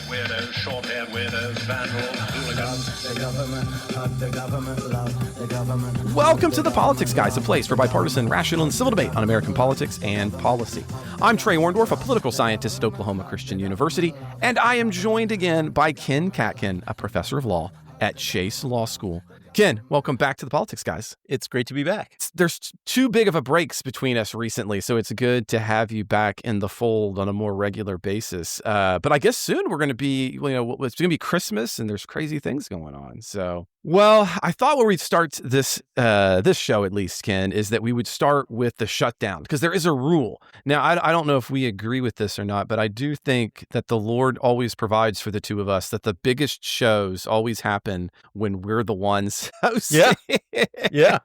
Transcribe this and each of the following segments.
long-haired weirdos, short-haired weirdos, vandals, hooligans. The government, hug the government, love the government. Welcome to The Politics Guys, a place for bipartisan, rational, and civil debate on American politics and policy. I'm Trey Warndorf, a political scientist at Oklahoma Christian University, and I am joined again by Ken Katkin, a professor of law at Chase Law School. Ken, welcome back to The Politics Guys. It's great to be back. There's too big of a breaks between us recently, so it's good to have you back in the fold on a more regular basis. But I guess soon we're going to be, it's going to be Christmas and there's crazy things going on. So, well, I thought where we'd start this show, at least, Ken, is that we would start with the shutdown, because there is a rule. Now, I don't know if we agree with this or not, but I do think that the Lord always provides for the two of us, that the biggest shows always happen when we're the ones hosting. Yeah.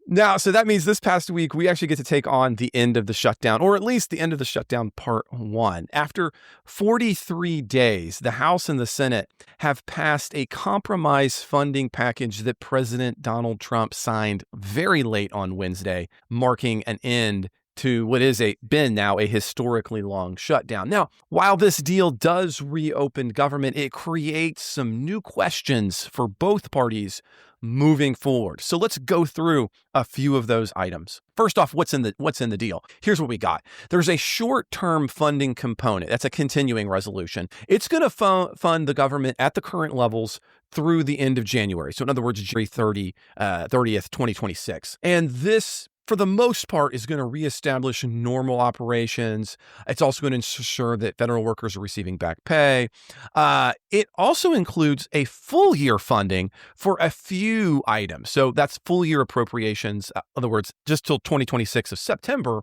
Now, so that means this past week, we actually get to take on the end of the shutdown, or at least the end of the shutdown part one. After 43 days, the House and the Senate have passed a compromise funding package that President Donald Trump signed very late on Wednesday, marking an end to what is been now a historically long shutdown. Now, while this deal does reopen government, it creates some new questions for both parties moving forward. So let's go through a few of those items. First off, what's in the deal? Here's what we got. There's a short-term funding component. That's a continuing resolution. It's going to fund the government at the current levels through the end of January. So in other words, January 30th, 2026. And this, for the most part, is going to reestablish normal operations. It's also going to ensure that federal workers are receiving back pay. It also includes a full year funding for a few items. So that's full year appropriations. In other words, just till 2026 of September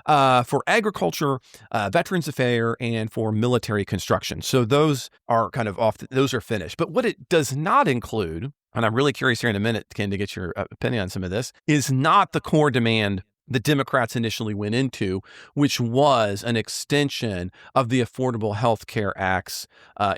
for agriculture, Veterans Affairs, and for military construction. So those are kind of those are finished. But what it does not include, and I'm really curious here in a minute, Ken, to get your opinion on some of this, is not the core demand the Democrats initially went into, which was an extension of the Affordable Health Care Act's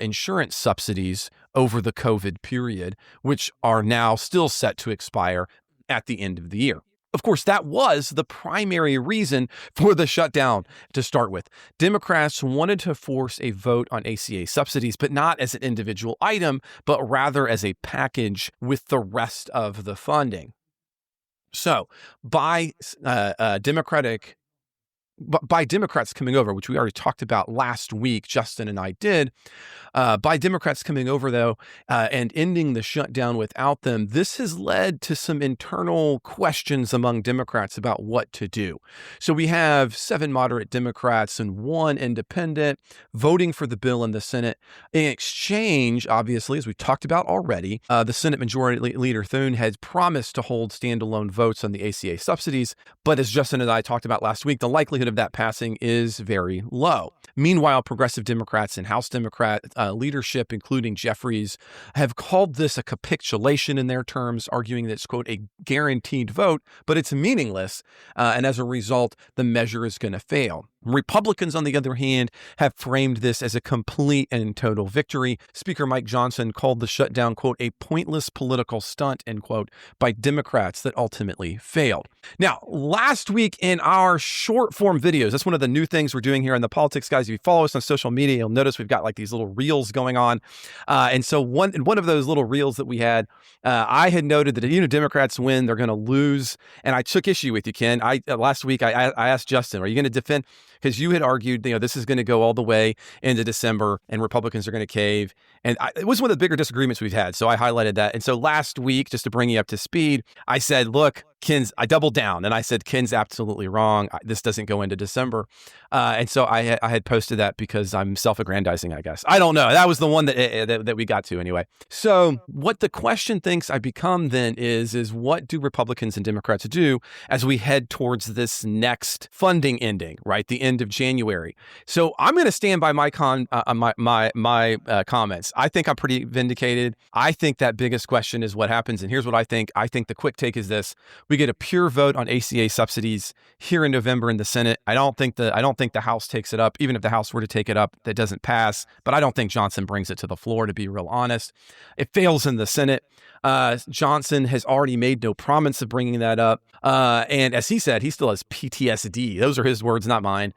insurance subsidies over the COVID period, which are now still set to expire at the end of the year. Of course, that was the primary reason for the shutdown to start with. Democrats wanted to force a vote on ACA subsidies, but not as an individual item, but rather as a package with the rest of the funding. So by Democrats coming over, which we already talked about last week, Justin and I did, by Democrats coming over, though, and ending the shutdown without them, this has led to some internal questions among Democrats about what to do. So we have 7 moderate Democrats and 1 independent voting for the bill in the Senate. In exchange, obviously, as we talked about already, the Senate Majority Leader Thune had promised to hold standalone votes on the ACA subsidies. But as Justin and I talked about last week, the likelihood of that passing is very low. Meanwhile, progressive Democrats and House Democrat leadership, including Jeffries, have called this a capitulation in their terms, arguing that it's, quote, a guaranteed vote, but it's meaningless. And as a result, the measure is going to fail. Republicans, on the other hand, have framed this as a complete and total victory. Speaker Mike Johnson called the shutdown, quote, a pointless political stunt, end quote, by Democrats that ultimately failed. Now, last week in our short form videos, that's one of the new things we're doing here on The Politics Guys. If you follow us on social media, you'll notice we've got like these little reels going on. And so one of those little reels that we had, I had noted that, Democrats win, they're going to lose. And I took issue with you, Ken. Last week, I asked Justin, are you going to defend? Because you had argued, this is going to go all the way into December and Republicans are going to cave. And it was one of the bigger disagreements we've had. So I highlighted that. And so last week, just to bring you up to speed, I said, look, I doubled down and I said, Ken's absolutely wrong. This doesn't go into December. And so I had posted that because I'm self-aggrandizing, I guess. I don't know. That was the one that we got to anyway. So what the question thinks I become then is what do Republicans and Democrats do as we head towards this next funding ending, right? The end of January. So I'm going to stand by my comments. I think I'm pretty vindicated. I think that biggest question is what happens. And here's what I think. I think the quick take is this. We get a pure vote on ACA subsidies here in November in the Senate. I don't think the House takes it up. Even if the House were to take it up, that doesn't pass. But I don't think Johnson brings it to the floor, to be real honest. It fails in the Senate. Johnson has already made no promise of bringing that up. And as he said, he still has PTSD. Those are his words, not mine,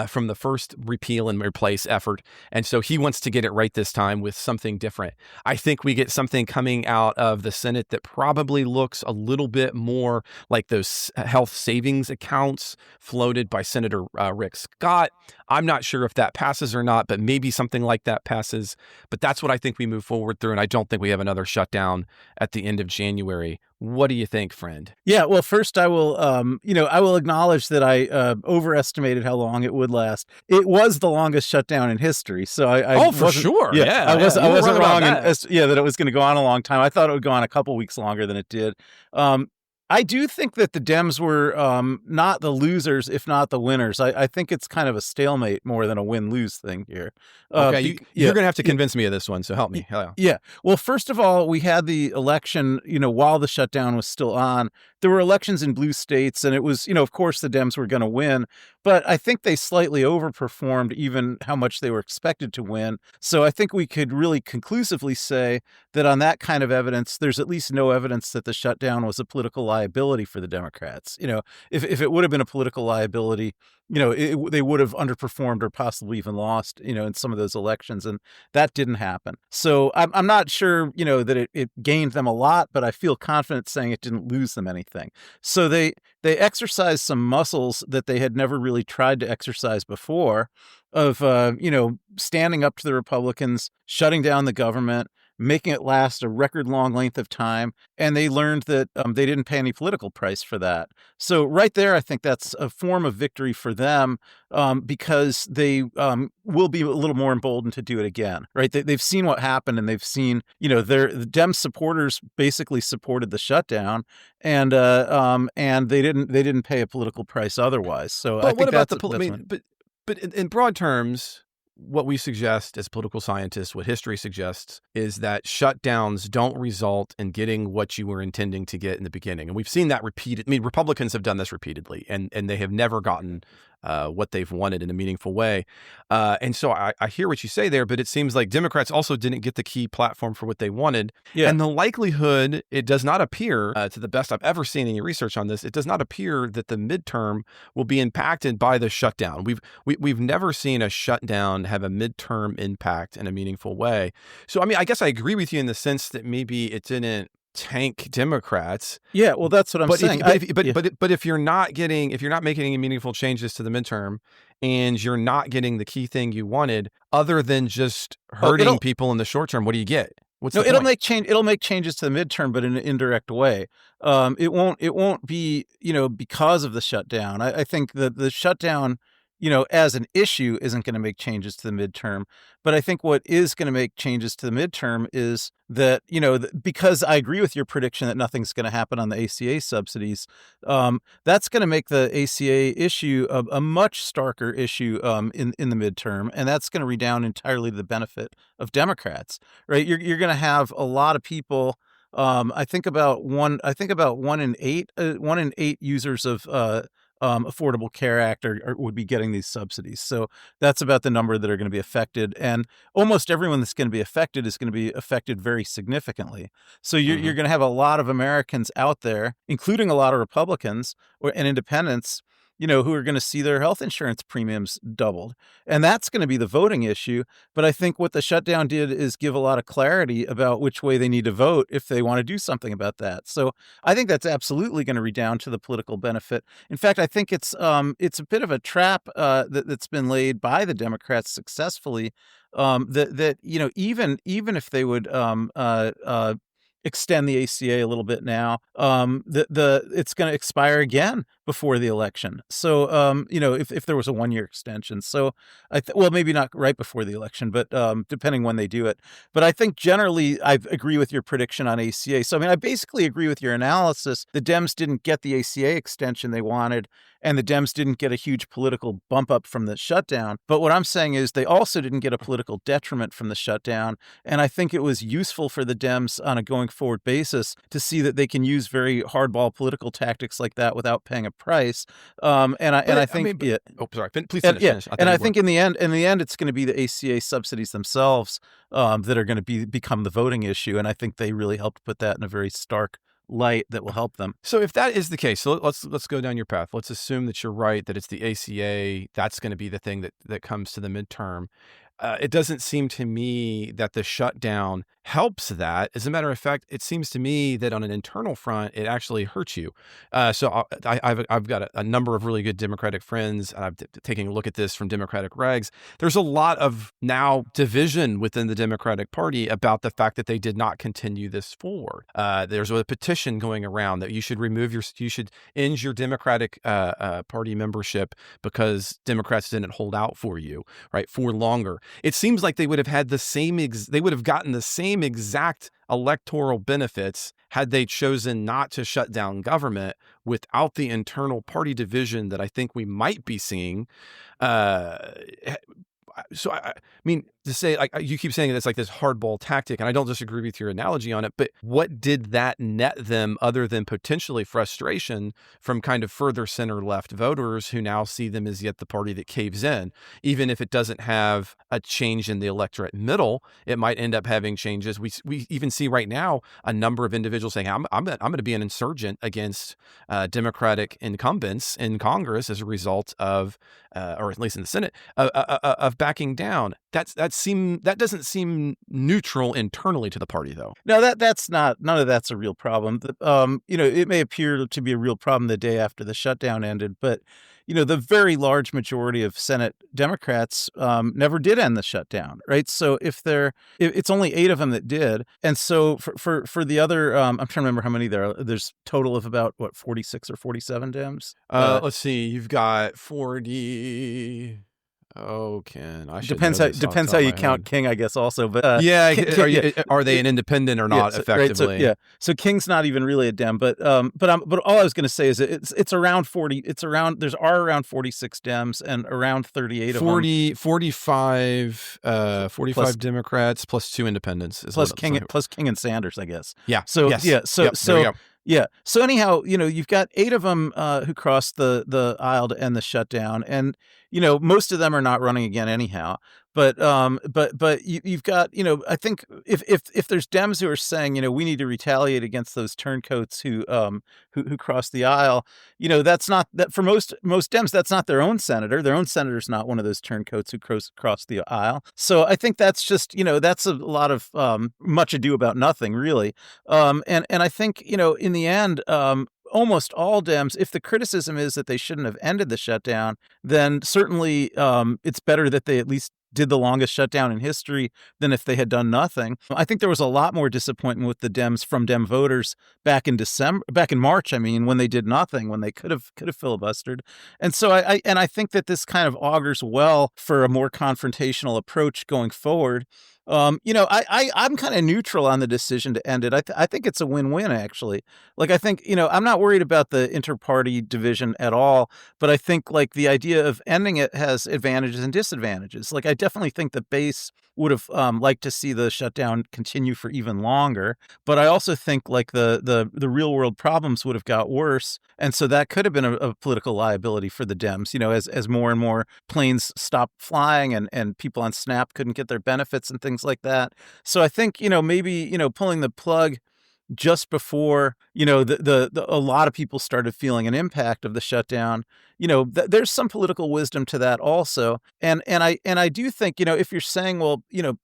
from the first repeal and replace effort. And so he wants to get it right this time with something different. I think we get something coming out of the Senate that probably looks a little bit more like those health savings accounts floated by Senator Rick Scott. I'm not sure if that passes or not, but maybe something like that passes. But that's what I think we move forward through. And I don't think we have another shutdown at the end of January. What do you think, friend? Yeah, well, first I will, I will acknowledge that I overestimated how long it would last. It was the longest shutdown in history, so I for sure. I wasn't wrong that it was going to go on a long time. I thought it would go on a couple weeks longer than it did. I do think that the Dems were not the losers, if not the winners. I think it's kind of a stalemate more than a win-lose thing here. Okay, you're going to have to convince me of this one, so help me. Yeah. Well, first of all, we had the election, while the shutdown was still on. There were elections in blue states, and it was, of course, the Dems were going to win. But I think they slightly overperformed even how much they were expected to win. So I think we could really conclusively say that on that kind of evidence, there's at least no evidence that the shutdown was a political liability for the Democrats. If it would have been a political liability, they would have underperformed or possibly even lost, in some of those elections. And that didn't happen. So I'm not sure, that it gained them a lot, but I feel confident saying it didn't lose them anything. So they exercised some muscles that they had never really tried to exercise before of, standing up to the Republicans, shutting down the government, making it last a record long length of time. And they learned that they didn't pay any political price for that. So right there, I think that's a form of victory for them because they will be a little more emboldened to do it again, right? They've seen what happened, and they've seen, the Dem supporters basically supported the shutdown, and they didn't pay a political price otherwise. So but I think what about that's but in broad terms, what we suggest as political scientists, what history suggests, is that shutdowns don't result in getting what you were intending to get in the beginning. And we've seen that repeated. I mean, Republicans have done this repeatedly, and they have never gotten what they've wanted in a meaningful way. And so I hear what you say there, but it seems like Democrats also didn't get the key platform for what they wanted. Yeah. And the likelihood, it does not appear, to the best I've ever seen any research on this, it does not appear that the midterm will be impacted by the shutdown. We've never seen a shutdown have a midterm impact in a meaningful way. So, I mean, I guess I agree with you in the sense that maybe it didn't tank Democrats. Yeah, well, that's what I'm saying. But if you're not making any meaningful changes to the midterm, and you're not getting the key thing you wanted, other than just hurting people in the short term, what do you get? It'll make changes to the midterm, but in an indirect way. It won't be, because of the shutdown. I think that the shutdown, as an issue isn't going to make changes to the midterm. But I think what is going to make changes to the midterm is that, because I agree with your prediction that nothing's going to happen on the ACA subsidies, that's going to make the ACA issue a much starker issue in the midterm. And that's going to redound entirely to the benefit of Democrats, right? You're going to have a lot of people. I think about one in eight users of Affordable Care Act would be getting these subsidies. So that's about the number that are going to be affected. And almost everyone that's going to be affected is going to be affected very significantly. So you're going to have a lot of Americans out there, including a lot of Republicans and independents, who are going to see their health insurance premiums doubled. And that's going to be the voting issue. But I think what the shutdown did is give a lot of clarity about which way they need to vote if they want to do something about that. So I think that's absolutely going to redound to the political benefit. In fact, I think it's a bit of a trap that's been laid by the Democrats successfully. Even if they would extend the ACA a little bit now, it's going to expire again before the election. So, if there was a 1-year extension. So maybe not right before the election, but depending when they do it. But I think generally I agree with your prediction on ACA. So, I mean, I basically agree with your analysis. The Dems didn't get the ACA extension they wanted, and the Dems didn't get a huge political bump up from the shutdown. But what I'm saying is they also didn't get a political detriment from the shutdown. And I think it was useful for the Dems on a going forward basis to see that they can use very hardball political tactics like that without paying a price. And I think sorry. Please and finish. I think in the end, it's going to be the ACA subsidies themselves that are going to become the voting issue, and I think they really helped put that in a very stark light that will help them. So if that is the case, so let's go down your path. Let's assume that you're right, that it's the ACA that's going to be the thing that comes to the midterm. It doesn't seem to me that the shutdown helps that. As a matter of fact, it seems to me that on an internal front, it actually hurts you. So I've got a number of really good Democratic friends. I'm taking a look at this from Democratic regs. There's a lot of now division within the Democratic Party about the fact that they did not continue this forward. There's a petition going around that you should end your Democratic Party membership because Democrats didn't hold out for you, right, for longer. It seems like they would have had they would have gotten the same exact electoral benefits had they chosen not to shut down government without the internal party division that I think we might be seeing. So I mean, to say, like, you keep saying it's like this hardball tactic, and I don't disagree with your analogy on it, but what did that net them other than potentially frustration from kind of further center left voters who now see them as yet the party that caves in? Even if it doesn't have a change in the electorate middle, it might end up having changes. We even see right now a number of individuals saying, I'm going to be an insurgent against Democratic incumbents in Congress as a result of, or at least in the Senate, of backing down. That doesn't seem neutral internally to the party, though. No, that's not. None of that's a real problem. It may appear to be a real problem the day after the shutdown ended, but the very large majority of Senate Democrats never did end the shutdown, right? So it's only 8 of them that did, and so for the other, I'm trying to remember how many there are. There's total of about 46 or 47 Dems. Let's see. You've got 40. Oh, Ken, I should depends how you count King, I guess, also. But are they an independent or not effectively? Right, so King's not even really a Dem, but all I was going to say is it's around 40. It's around around 46 Dems and around 38 of them. 45 plus, Democrats plus 2 independents plus King and Sanders, I guess. Yeah. So yes. yeah. So yep, so. Yeah. So anyhow, you've got 8 of them who crossed the aisle to end the shutdown, and most of them are not running again anyhow. But you've got I think if there's Dems who are saying we need to retaliate against those turncoats who crossed the aisle, that's not that for most Dems, that's not their own senator. Their own senator's not one of those turncoats who crossed the aisle. So I think that's just that's a lot of much ado about nothing, really. And I think in the end, almost all Dems, if the criticism is that they shouldn't have ended the shutdown, then certainly it's better that they at least did the longest shutdown in history than if they had done nothing. I think there was a lot more disappointment with the Dems from Dem voters back in March. I mean, when they did nothing, when they could have filibustered. And so I think that this kind of augurs well for a more confrontational approach going forward. I'm kind of neutral on the decision to end it. I think it's a win-win, actually. Like, I think, I'm not worried about the inter-party division at all, but I think, like, the idea of ending it has advantages and disadvantages. Like, I definitely think the base would have liked to see the shutdown continue for even longer, but I also think, like, the real-world problems would have got worse, and so that could have been a political liability for the Dems, as more and more planes stopped flying and people on SNAP couldn't get their benefits and things like that. So I think, maybe, pulling the plug just before, a lot of people started feeling an impact of the shutdown, there's some political wisdom to that also. And I do think, if you're saying, well,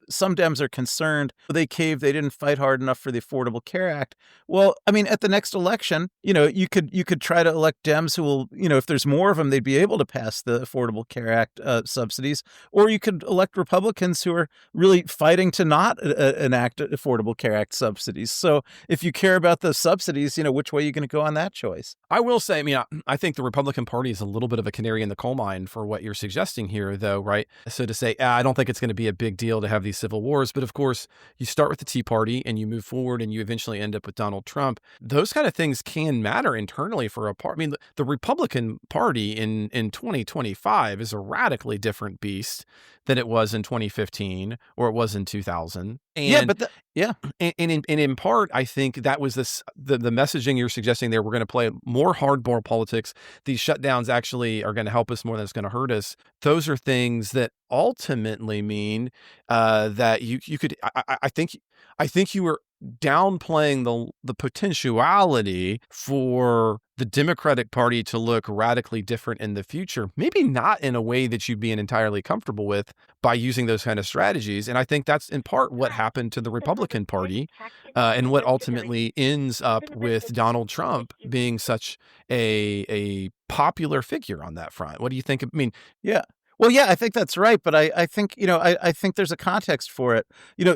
some Dems are concerned they caved, they didn't fight hard enough for the Affordable Care Act. Well, I mean, at the next election, you could try to elect Dems who will, if there's more of them, they'd be able to pass the Affordable Care Act subsidies, or you could elect Republicans who are really fighting to not enact Affordable Care Act subsidies. So if you care about the subsidies, which way are you going to go on that choice? I will say, I mean, I think the Republican Party is a little bit of a canary in the coal mine for what you're suggesting here, though, right? So to say, I don't think it's going to be a big deal to have these civil wars, but of course, you start with the Tea Party and you move forward and you eventually end up with Donald Trump. Those kind of things can matter internally for a party. I mean, the Republican Party in 2025 is a radically different beast than it was in 2015 or it was in 2000. Yeah, And but yeah. in part, I think that was the messaging you're suggesting there. We're going to play more hardball politics. These shutdowns actually are going to help us more than it's going to hurt us. Those are things that ultimately mean that you could. I think you were downplaying the potentiality for the Democratic Party to look radically different in the future. Maybe not in a way that you'd be entirely comfortable with by using those kind of strategies. And I think that's in part what happened to the Republican Party and what ultimately ends up with Donald Trump being such a popular figure on that front. What do you think? I mean, Yeah. Well, yeah, I think that's right. But I think, I think there's a context for it.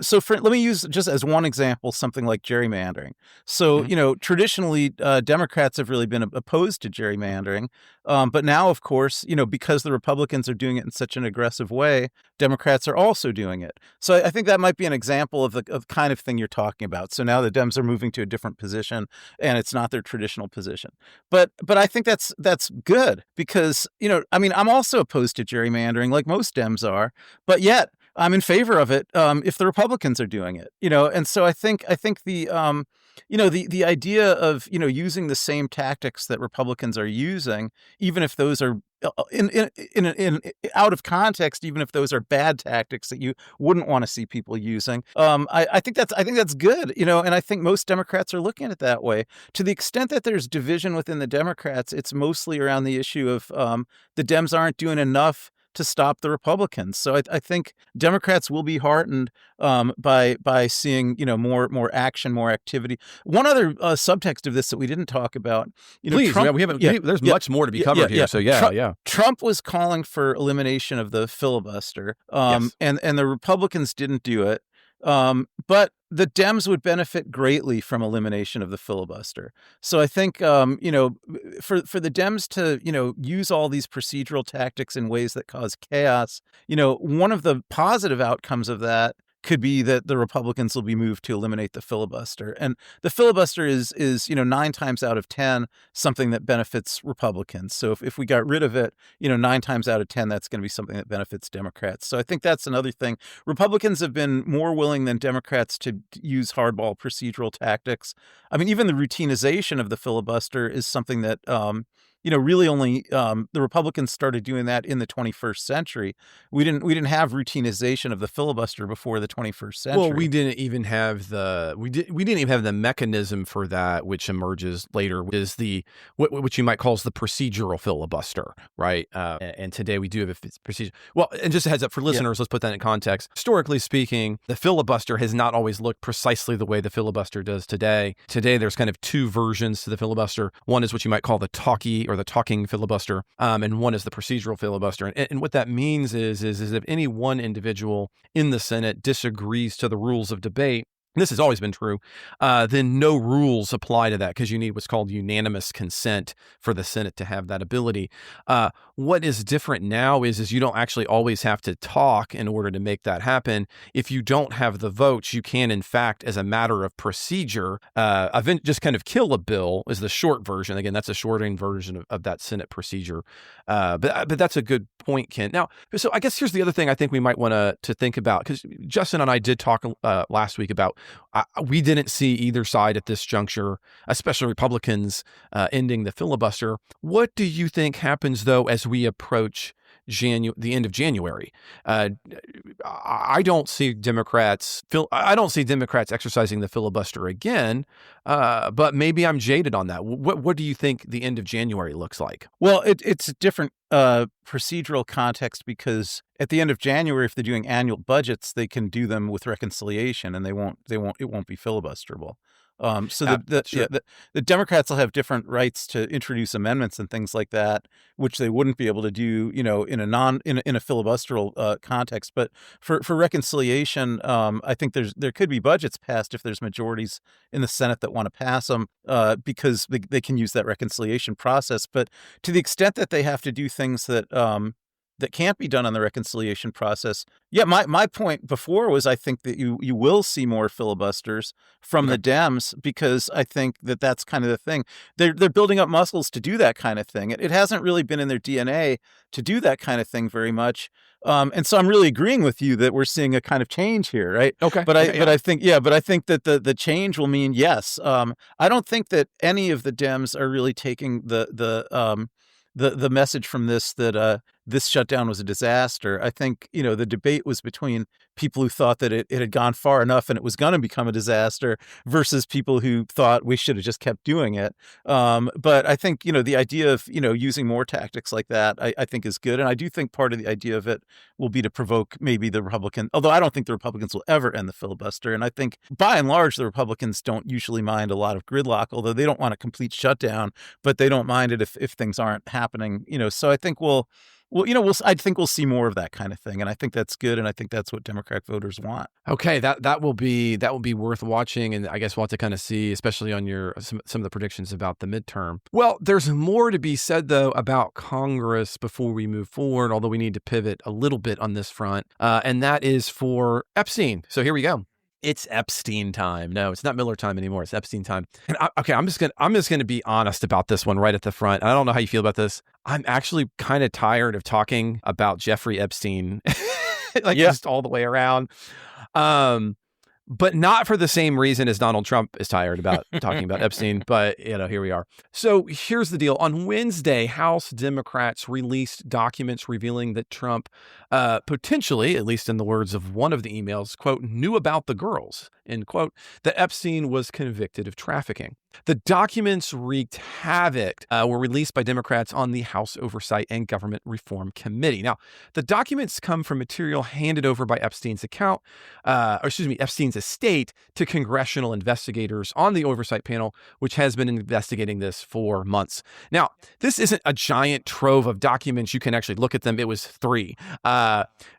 So let me use just as one example, something like gerrymandering. So, Mhm. traditionally, Democrats have really been opposed to gerrymandering. But now, of course, because the Republicans are doing it in such an aggressive way, Democrats are also doing it. So I think that might be an example of the kind of thing you're talking about. So now the Dems are moving to a different position and it's not their traditional position. But I think that's good because, I mean, I'm also opposed to gerrymandering like most Dems are, but yet I'm in favor of it if the Republicans are doing it, and so I think the idea of using the same tactics that Republicans are using, even if those are in out of context, even if those are bad tactics that you wouldn't want to see people using. I think that's good, and I think most Democrats are looking at it that way. To the extent that there's division within the Democrats, it's mostly around the issue of the Dems aren't doing enough to stop the Republicans. So I think Democrats will be heartened by seeing more action, more activity. One other subtext of this that we didn't talk about, Please, Trump. we haven't. Yeah, There's yeah, much more to be yeah, covered yeah. here. So yeah, yeah. Trump was calling for elimination of the filibuster, Yes. and the Republicans didn't do it. But the Dems would benefit greatly from elimination of the filibuster. So I think, for the Dems to, use all these procedural tactics in ways that cause chaos, one of the positive outcomes of that could be that the Republicans will be moved to eliminate the filibuster. And the filibuster is 9 times out of 10 something that benefits Republicans. So if we got rid of it, 9 times out of 10, that's going to be something that benefits Democrats. So I think that's another thing. Republicans have been more willing than Democrats to use hardball procedural tactics. I mean, even the routinization of the filibuster is something that, really only the Republicans started doing that in the 21st century. We didn't have routinization of the filibuster before the 21st century. Well, we didn't even have we didn't even have the mechanism for that, which emerges later, which is what you might call the procedural filibuster, right? And today we do have a procedure. Well, and just a heads up for listeners, let's put that in context. Historically speaking, the filibuster has not always looked precisely the way the filibuster does today. Today, there's kind of two versions to the filibuster. One is what you might call the talking filibuster, and one is the procedural filibuster. And what that means is if any one individual in the Senate disagrees to the rules of debate, and this has always been true, then no rules apply to that because you need what's called unanimous consent for the Senate to have that ability. What is different now is you don't actually always have to talk in order to make that happen. If you don't have the votes, you can, in fact, as a matter of procedure, just kind of kill a bill is the short version. Again, that's a shortened version of that Senate procedure. But that's a good point, Ken. Now, so I guess here's the other thing I think we might want to think about, because Justin and I did talk last week about we didn't see either side at this juncture, especially Republicans, ending the filibuster. What do you think happens, though, as we approach the end of January? I don't see Democrats exercising the filibuster again, but maybe I'm jaded on that. What do you think the end of January looks like? Well, it's a different procedural context because at the end of January, if they're doing annual budgets, they can do them with reconciliation, and it won't be filibusterable. So Sure. the Democrats will have different rights to introduce amendments and things like that, which they wouldn't be able to do, in a filibusteral context. But for reconciliation, I think there could be budgets passed if there's majorities in the Senate that want to pass them, because they can use that reconciliation process. But to the extent that they have to do things that that can't be done on the reconciliation process. Yeah, my point before was I think that you will see more filibusters from the Dems, because I think that that's kind of the thing. They're building up muscles to do that kind of thing. It hasn't really been in their DNA to do that kind of thing very much. And so I'm really agreeing with you that we're seeing a kind of change here, right? Okay. But I think that the change will mean yes. I don't think that any of the Dems are really taking the message from this that this shutdown was a disaster. I think, the debate was between people who thought that it had gone far enough and it was going to become a disaster versus people who thought we should have just kept doing it. But I think, the idea of, using more tactics like that, I think is good. And I do think part of the idea of it will be to provoke maybe the Republican, although I don't think the Republicans will ever end the filibuster. And I think by and large, the Republicans don't usually mind a lot of gridlock, although they don't want a complete shutdown, but they don't mind it if things aren't happening, so I think I think we'll see more of that kind of thing, and I think that's good, and I think that's what Democratic voters want. Okay, that will be worth watching, and I guess we'll have to kind of see, especially on some of the predictions about the midterm. Well, there's more to be said though about Congress before we move forward, although we need to pivot a little bit on this front, and that is for Epstein. So here we go. It's Epstein time. No, it's not Miller time anymore. It's Epstein time. And I'm just gonna be honest about this one right at the front. I don't know how you feel about this. I'm actually kind of tired of talking about Jeffrey Epstein, just all the way around. But not for the same reason as Donald Trump is tired about talking about Epstein. But, here we are. So here's the deal. On Wednesday, House Democrats released documents revealing that Trump potentially, at least in the words of one of the emails, quote, knew about the girls, end quote, that Epstein was convicted of trafficking. The documents wreaked havoc, were released by Democrats on the House Oversight and Government Reform Committee. Now, the documents come from material handed over by Epstein's Epstein's estate to congressional investigators on the oversight panel, which has been investigating this for months. Now, this isn't a giant trove of documents. You can actually look at them. It was 3.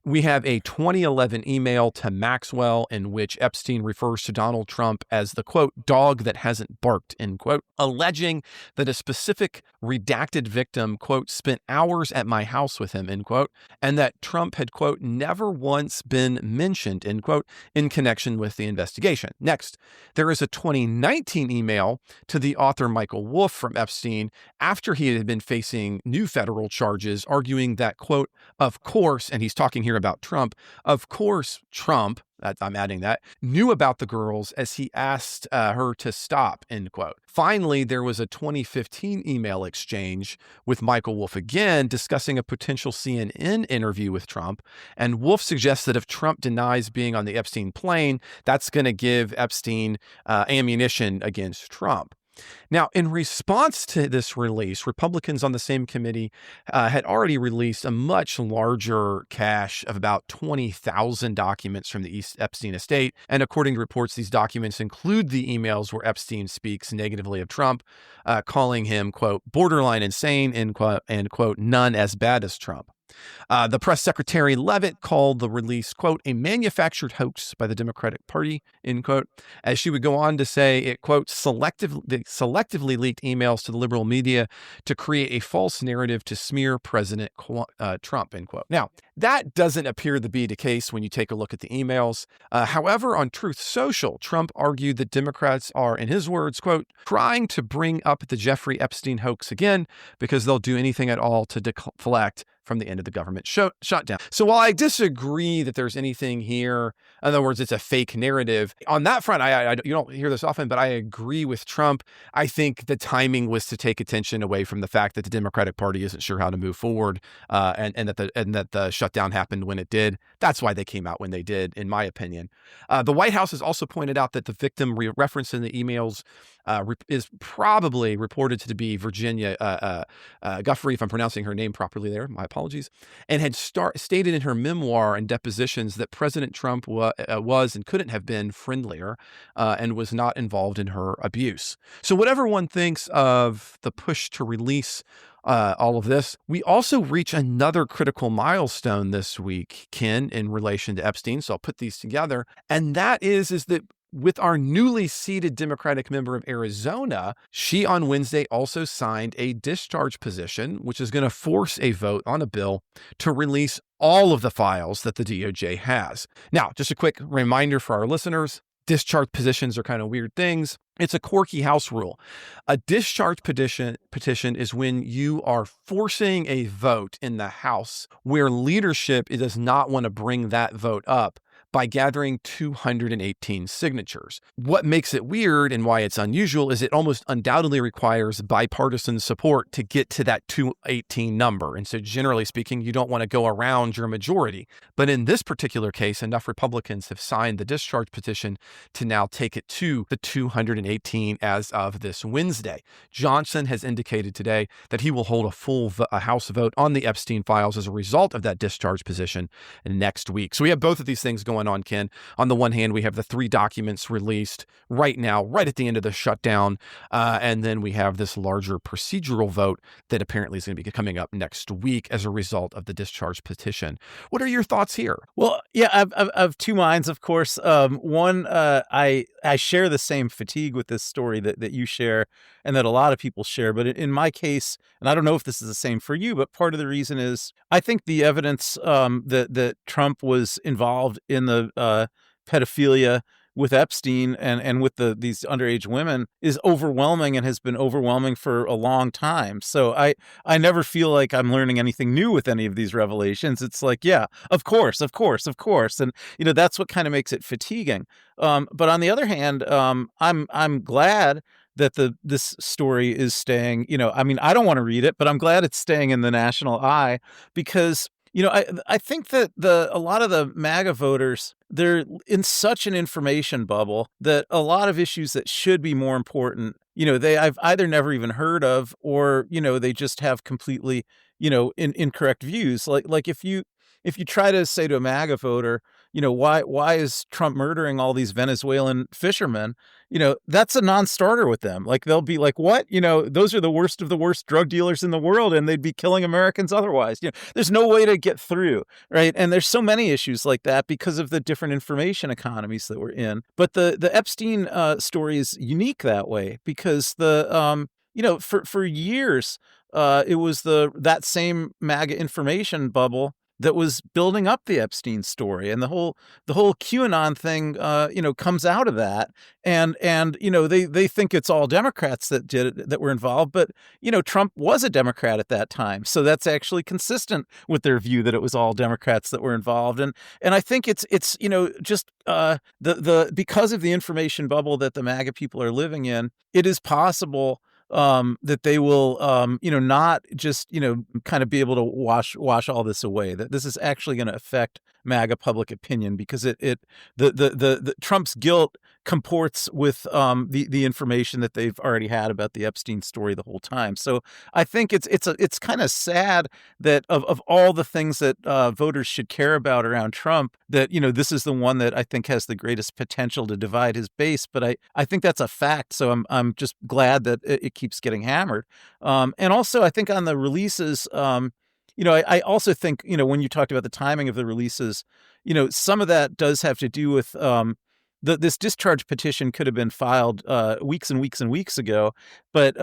We have a 2011 email to Maxwell in which Epstein refers to Donald Trump as the, quote, dog that hasn't barked, end quote, alleging that a specific redacted victim, quote, spent hours at my house with him, end quote, and that Trump had, quote, never once been mentioned, end quote, in connection with the investigation. Next, there is a 2019 email to the author Michael Wolff from Epstein after he had been facing new federal charges, arguing that, quote, of course, and he's talking here about Trump, of course, Trump, I'm adding that, knew about the girls as he asked her to stop, end quote. Finally, there was a 2015 email exchange with Michael Wolff again discussing a potential CNN interview with Trump. And Wolff suggests that if Trump denies being on the Epstein plane, that's going to give Epstein ammunition against Trump. Now, in response to this release, Republicans on the same committee had already released a much larger cache of about 20,000 documents from the Epstein estate. And according to reports, these documents include the emails where Epstein speaks negatively of Trump, calling him, quote, borderline insane, end quote, and, quote, none as bad as Trump. The press secretary Leavitt called the release, quote, a manufactured hoax by the Democratic Party, end quote, as she would go on to say it, quote, selectively leaked emails to the liberal media to create a false narrative to smear President Trump, end quote. Now, that doesn't appear to be the case when you take a look at the emails. However, on Truth Social, Trump argued that Democrats are, in his words, quote, trying to bring up the Jeffrey Epstein hoax again because they'll do anything at all to deflect from the end of the government shutdown. So while I disagree that there's anything here, in other words, it's a fake narrative, on that front, you don't hear this often, but I agree with Trump. I think the timing was to take attention away from the fact that the Democratic Party isn't sure how to move forward, and that the shutdown happened when it did. That's why they came out when they did, in my opinion. The White House has also pointed out that the victim referenced in the emails is probably reported to be Virginia Guffrey, if I'm pronouncing her name properly there, my apologies, and had stated in her memoir and depositions that President Trump was and couldn't have been friendlier and was not involved in her abuse. So whatever one thinks of the push to release all of this, we also reach another critical milestone this week, Ken, in relation to Epstein. So I'll put these together. And that is that with our newly seated Democratic member of Arizona, she on Wednesday also signed a discharge petition, which is going to force a vote on a bill to release all of the files that the DOJ has. Now, just a quick reminder for our listeners, discharge petitions are kind of weird things. It's a quirky House rule. A discharge petition is when you are forcing a vote in the House where leadership does not want to bring that vote up by gathering 218 signatures. What makes it weird and why it's unusual is it almost undoubtedly requires bipartisan support to get to that 218 number. And so generally speaking, you don't want to go around your majority. But in this particular case, enough Republicans have signed the discharge petition to now take it to the 218 as of this Wednesday. Johnson has indicated today that he will hold a full House vote on the Epstein files as a result of that discharge petition next week. So we have both of these things going on, Ken. On the one hand, we have the 3 documents released right now, right at the end of the shutdown. And then we have this larger procedural vote that apparently is going to be coming up next week as a result of the discharge petition. What are your thoughts here? Well, yeah, I've 2 minds, of course. One, I share the same fatigue with this story that you share and that a lot of people share. But in my case, and I don't know if this is the same for you, but part of the reason is I think the evidence that Trump was involved in the pedophilia with Epstein and with these underage women is overwhelming and has been overwhelming for a long time. So I never feel like I'm learning anything new with any of these revelations. It's like, yeah, of course. And, that's what kind of makes it fatiguing. But on the other hand, I'm glad that this story is staying, I don't want to read it, but I'm glad it's staying in the national eye because I think that a lot of the MAGA voters, they're in such an information bubble that a lot of issues that should be more important, I've either never even heard of or, they just have completely, incorrect views. Like if you try to say to a MAGA voter, why is Trump murdering all these Venezuelan fishermen? That's a non-starter with them. Like they'll be like, what? Those are the worst of the worst drug dealers in the world, and they'd be killing Americans otherwise. There's no way to get through, right? And there's so many issues like that because of the different information economies that we're in. But the Epstein story is unique that way because for years it was that same MAGA information bubble that was building up the Epstein story, and the whole QAnon thing, comes out of that, and they think it's all Democrats that did it, that were involved, but Trump was a Democrat at that time, so that's actually consistent with their view that it was all Democrats that were involved, and I think it's just because of the information bubble that the MAGA people are living in, it is possible that they will, not just, kind of be able to wash all this away. That this is actually going to affect MAGA public opinion because the Trump's guilt comports with the information that they've already had about the Epstein story the whole time. So I think it's kind of sad that of all the things that voters should care about around Trump, that this is the one that I think has the greatest potential to divide his base. But I think that's a fact. So I'm just glad that it keeps getting hammered. And also I think on the releases, I also think, when you talked about the timing of the releases, some of that does have to do with this discharge petition could have been filed weeks and weeks and weeks ago, but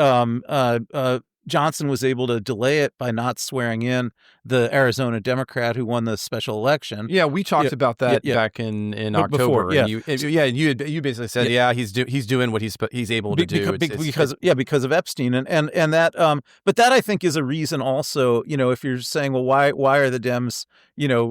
Johnson was able to delay it by not swearing in the Arizona Democrat who won the special election. Yeah, we talked about that back in October. Before, and you basically said, he's doing what he's able to do because of Epstein and that. But that I think is a reason also. If you're saying, well, why are the Dems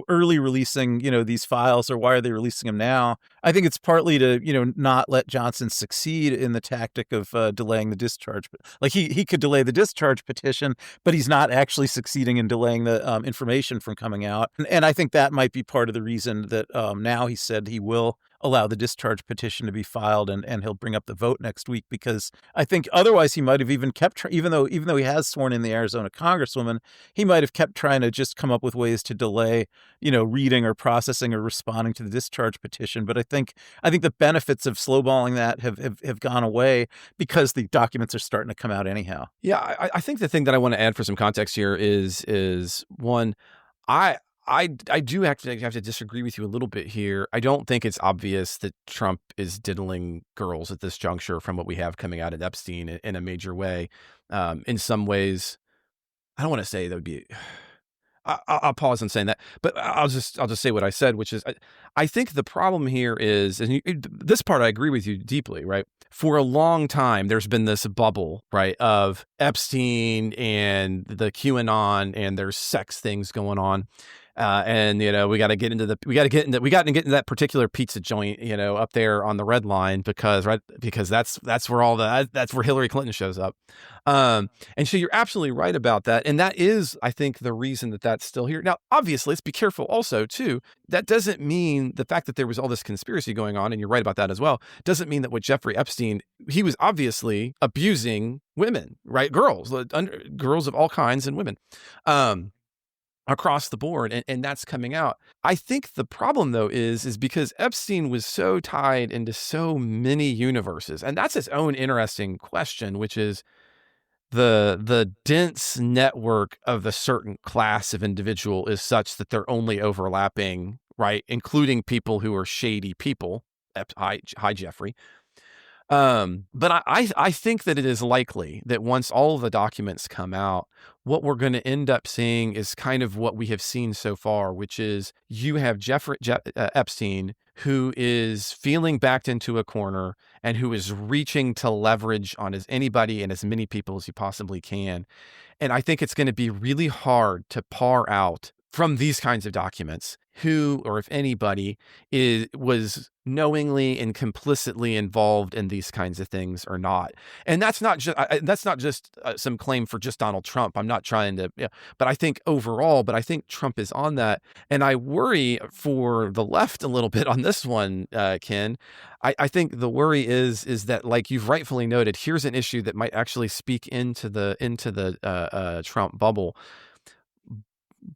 early releasing these files, or why are they releasing them now? I think it's partly to not let Johnson succeed in the tactic of delaying the discharge. Like he could delay the discharge petition, but he's not actually succeeding in delaying the information from coming out. And I think that might be part of the reason that now he said he will allow the discharge petition to be filed and he'll bring up the vote next week, because I think otherwise he might have even kept, even though he has sworn in the Arizona Congresswoman, he might have kept trying to just come up with ways to delay, reading or processing or responding to the discharge petition. But I think the benefits of slowballing that have gone away because the documents are starting to come out anyhow. Yeah, I think the thing that I want to add for some context here is one, I do actually have to disagree with you a little bit here. I don't think it's obvious that Trump is diddling girls at this juncture from what we have coming out of Epstein in a major way. In some ways, I don't want to say that would be. I'll pause on saying that, but I'll just say what I said, which is I think the problem here is, and this part I agree with you deeply, right? For a long time, there's been this bubble, right, of Epstein and the QAnon, and there's sex things going on. And we got to get into that particular pizza joint, up there on the red line because that's where that's where Hillary Clinton shows up. And so you're absolutely right about that. And that is, I think, the reason that that's still here. Now, obviously, let's be careful also, too. That doesn't mean the fact that there was all this conspiracy going on, and you're right about that as well, doesn't mean that with Jeffrey Epstein, he was obviously abusing women, right? Girls of all kinds and women. Across the board, and that's coming out. I think the problem, though, is because Epstein was so tied into so many universes, and that's its own interesting question, which is the dense network of a certain class of individual is such that they're only overlapping, right, including people who are shady people. Hi, Jeffrey. But I think that it is likely that once all of the documents come out, what we're going to end up seeing is kind of what we have seen so far, which is you have Epstein, who is feeling backed into a corner and who is reaching to leverage on anybody and as many people as he possibly can. And I think it's going to be really hard to par out from these kinds of documents who, or if anybody, was knowingly and complicitly involved in these kinds of things or not. And that's not just some claim for just Donald Trump. I'm not trying to, but I think overall, Trump is on that. And I worry for the left a little bit on this one, Ken. I think the worry is that, like you've rightfully noted, here's an issue that might actually speak into the Trump bubble.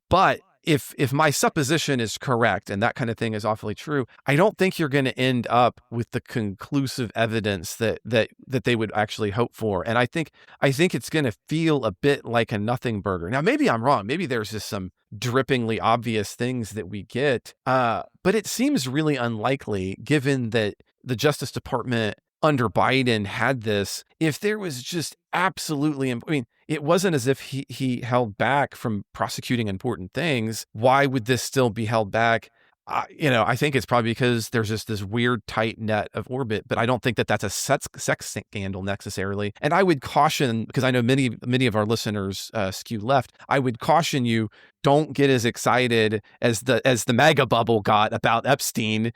But if my supposition is correct, and that kind of thing is awfully true, I don't think you're going to end up with the conclusive evidence that they would actually hope for. And I think it's going to feel a bit like a nothing burger. Now, maybe I'm wrong. Maybe there's just some drippingly obvious things that we get. But it seems really unlikely, given that the Justice Department under Biden had this. If there was just absolutely, it wasn't as if he held back from prosecuting important things. Why would this still be held back? I think it's probably because there's just this weird tight net of orbit, but I don't think that that's a sex scandal necessarily. And I would caution, because I know many of our listeners skew left, I would caution you, don't get as excited as the MAGA bubble got about Epstein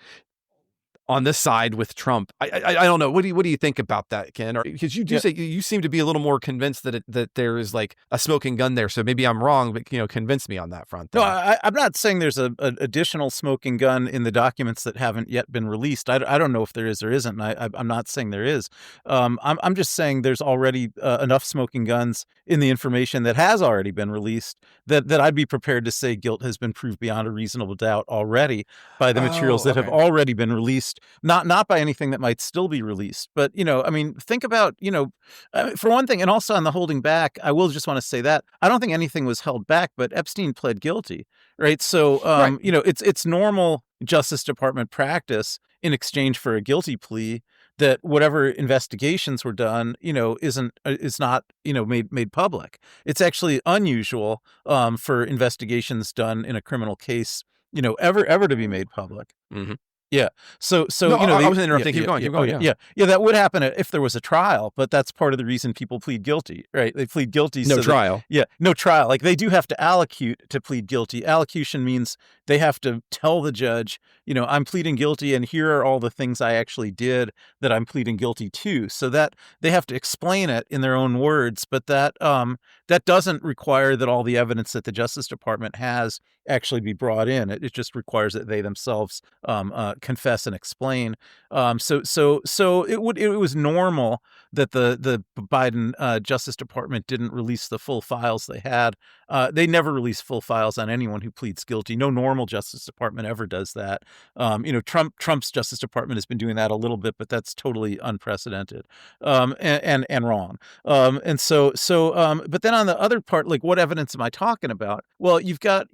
on this side with Trump. I don't know. What do you think about that, Ken? Because you do say you seem to be a little more convinced that there is like a smoking gun there. So maybe I'm wrong, but convince me on that front. Then. No, I'm not saying there's an additional smoking gun in the documents that haven't yet been released. I don't know if there is or isn't. I'm not saying there is. I'm just saying there's already enough smoking guns in the information that has already been released that I'd be prepared to say guilt has been proved beyond a reasonable doubt already by the materials that have already been released. Not by anything that might still be released, but think about for one thing, and also on the holding back, I will just want to say that I don't think anything was held back, but Epstein pled guilty, right? So right. It's normal Justice Department practice in exchange for a guilty plea that whatever investigations were done, is not made public. It's actually unusual for investigations done in a criminal case, ever to be made public. Mm-hmm. Yeah. So no, I wasn't interrupting. Keep going. Yeah. That would happen if there was a trial, but that's part of the reason people plead guilty, right? They plead guilty. No trial. No trial. Like they do have to allocute to plead guilty. Allocution means they have to tell the judge, I'm pleading guilty, and here are all the things I actually did that I'm pleading guilty to. So that they have to explain it in their own words, but that doesn't require that all the evidence that the Justice Department has actually be brought in. It just requires that they themselves confess and explain. So it was normal that the Biden Justice Department didn't release the full files they had They never release full files on anyone who pleads guilty. No normal Justice Department ever does that. Trump's Justice Department has been doing that a little bit, but that's totally unprecedented, and wrong. But then on the other part, like, what evidence am I talking about? Well, you've got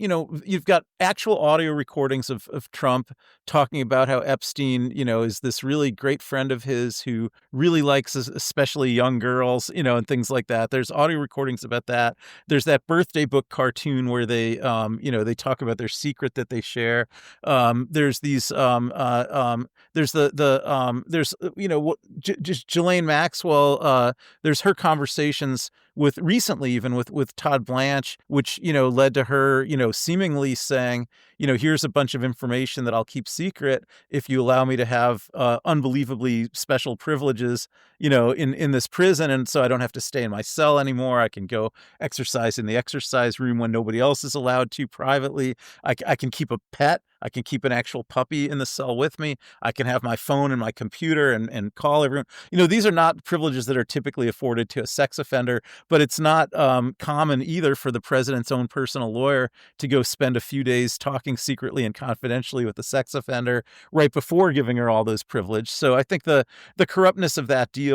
actual audio recordings of Trump talking about how Epstein, is this really great friend of his who really likes especially young girls, and things like that. There's audio recordings about that. There's that birthday book cartoon where they, they talk about their secret that they share. There's these, there's just Ghislaine Maxwell. There's her conversations recently even with Todd Blanche, which, led to her, seemingly saying, here's a bunch of information that I'll keep secret if you allow me to have unbelievably special privileges, in this prison. And so I don't have to stay in my cell anymore. I can go exercise in the exercise room when nobody else is allowed to privately. I can keep a pet. I can keep an actual puppy in the cell with me. I can have my phone and my computer and call everyone. These are not privileges that are typically afforded to a sex offender, but it's not common either for the president's own personal lawyer to go spend a few days talking secretly and confidentially with the sex offender right before giving her all those privileges. So I think the corruptness of that deal,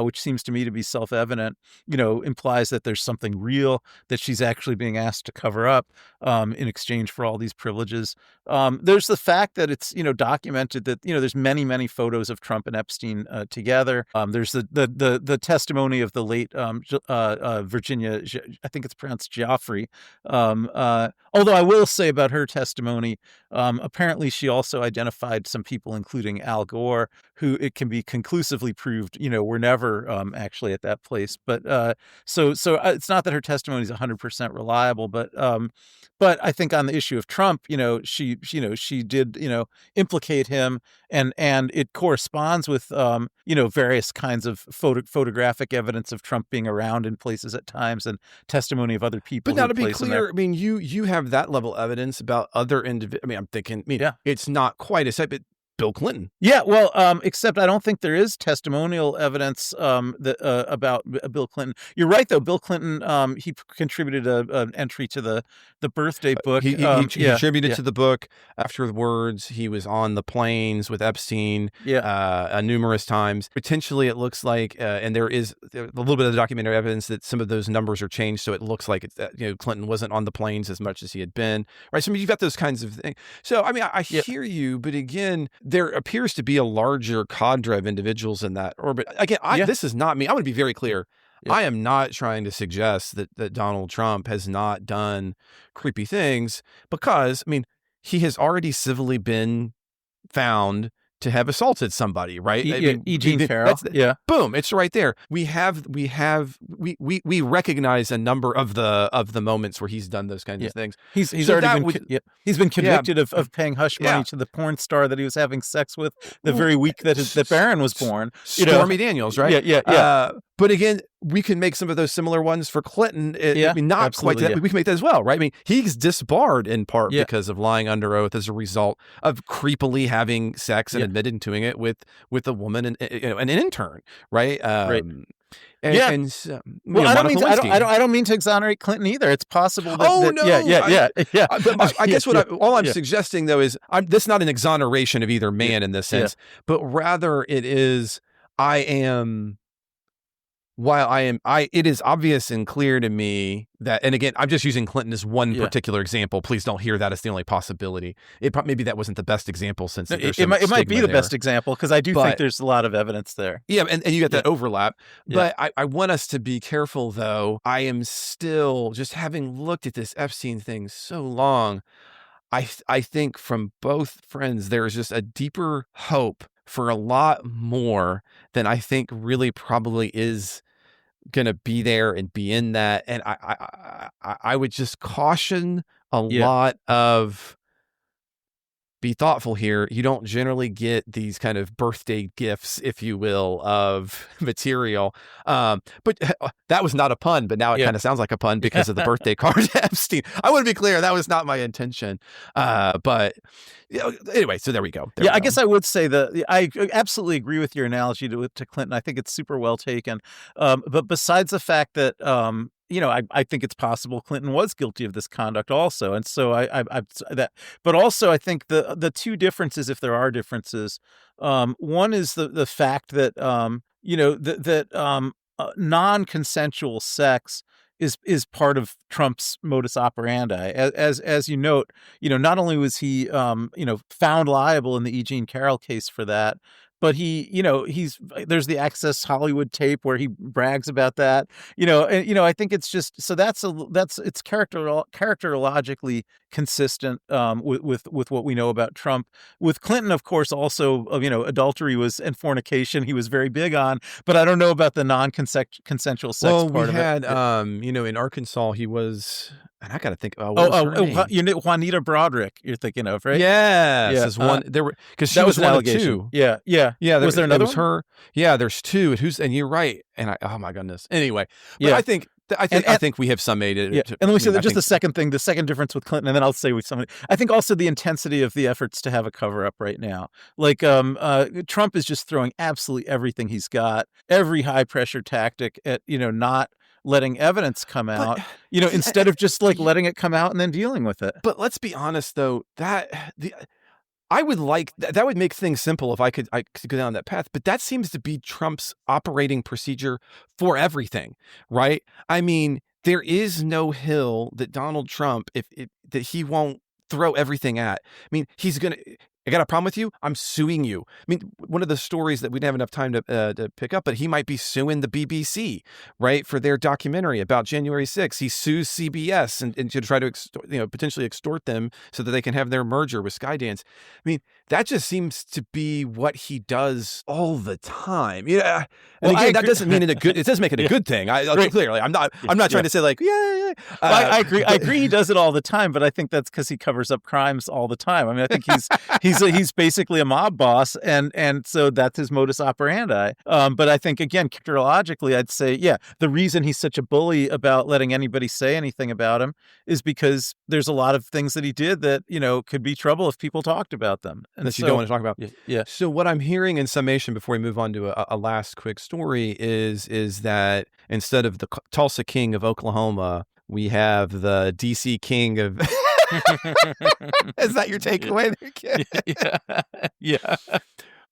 which seems to me to be self-evident, implies that there's something real that she's actually being asked to cover up in exchange for all these privileges. There's the fact that it's, documented that, there's many, many photos of Trump and Epstein together. There's the testimony of the late Virginia, I think it's pronounced Joffrey. Although I will say about her testimony, apparently she also identified some people, including Al Gore, who it can be conclusively proved, were never actually at that place. But so it's not that her testimony is 100% reliable, but I think on the issue of Trump, she did, implicate him, and it corresponds with, various kinds of photographic evidence of Trump being around in places at times and testimony of other people. But now, to be clear, I mean, you have that level of evidence about other individuals. I mean, I'm thinking, it's not quite as, but Bill Clinton. Yeah, well, except I don't think there is testimonial evidence about Bill Clinton. You're right, though. Bill Clinton, he contributed an entry to the birthday book. He contributed to the book. Afterwards, he was on the planes with Epstein numerous times. Potentially, it looks like, and there is a little bit of the documentary evidence that some of those numbers are changed, so it looks like Clinton wasn't on the planes as much as he had been. Right? So you've got those kinds of things. So I mean, I hear you, but again, there appears to be a larger cadre of individuals in that orbit. Again, this is not me. I want to be very clear. I am not trying to suggest that Donald Trump has not done creepy things, because, I mean, he has already civilly been found to have assaulted somebody, right? Jean Farrell. Boom, it's right there. We recognize a number of the moments where he's done those kinds of things. He's been convicted of paying hush money to the porn star that he was having sex with the very week that Barron was born. Stormy Daniels, right? Yeah. But again, we can make some of those similar ones for Clinton. I mean, not quite that, but we can make that as well, right? I mean, he's disbarred in part because of lying under oath as a result of creepily having sex and admitting to it with a woman and an intern, right? Right. I don't mean to exonerate Clinton either. It's possible that. I guess all I'm suggesting, though, is this is not an exoneration of either man in this sense, but rather it is it is obvious and clear to me that, and again, I'm just using Clinton as one particular example. Please don't hear that as the only possibility. Maybe that wasn't the best example, since it might be the best example, because I do think there's a lot of evidence there. Yeah, and you got that overlap. But I want us to be careful, though. I am still, just having looked at this Epstein thing so long, I think from both friends, there is just a deeper hope for a lot more than I think really probably is going to be there and be in that. And I would just caution a lot of, be thoughtful here. You don't generally get these kind of birthday gifts, if you will, of material. But that was not a pun, but now it kind of sounds like a pun because of the birthday card to Epstein. I want to be clear, that was not my intention. But anyway, so there we go. I guess I would say that I absolutely agree with your analogy to Clinton. I think it's super well taken. But besides the fact that I think it's possible Clinton was guilty of this conduct also. And so that, but also I think the two differences, if there are differences, one is the fact that, non-consensual sex is part of Trump's modus operandi. As you note, not only was he, found liable in the E. Jean Carroll case for that, but there's the Access Hollywood tape where he brags about that, and, I think it's just, so it's characterologically consistent, with what we know about Trump. With Clinton, of course, also, adultery and fornication, he was very big on, but I don't know about the non-consensual sex part of it. Well, we had, in Arkansas, he was, and I got to think, what was her name? Juanita Broderick, you're thinking of, right? Yes, Yeah, as one there were, because she that was was an one of allegation. two. Yeah. Was there It another was one? her. Yeah, there's two. And you're right. And oh my goodness. Anyway, but Yeah. I think we have summated it. Yeah, and let me say that I just think- the second thing, the second difference with Clinton, and then I'll say with somebody. I think also the intensity of the efforts to have a cover up right now. Like, Trump is just throwing absolutely everything he's got, every high pressure tactic at, not letting evidence come out, instead of just like letting it come out and then dealing with it. But let's be honest, though, I would like that would make things simple if I could go down that path. But that seems to be Trump's operating procedure for everything, right? I mean, there is no hill that Donald Trump, that he won't throw everything at. I mean, I got a problem with you, I'm suing you. I mean, one of the stories that we didn't have enough time to pick up, but he might be suing the BBC, right, for their documentary about January 6th. He sues CBS and to try to potentially extort them so that they can have their merger with Skydance. I mean, that just seems to be what he does all the time. Yeah, and again, that doesn't mean it does make it a good thing. Clearly, I'm not trying to say like, yeah. I agree. He does it all the time, but I think that's because he covers up crimes all the time. I mean, I think he's basically a mob boss, and so that's his modus operandi. But I think, again, characterologically, I'd say, the reason he's such a bully about letting anybody say anything about him is because there's a lot of things that he did that, could be trouble if people talked about them. And that you don't want to talk about. Yeah. So what I'm hearing in summation before we move on to a last quick story is that instead of the Tulsa King of Oklahoma, we have the DC King of... Is that your takeaway there, kid? Yeah.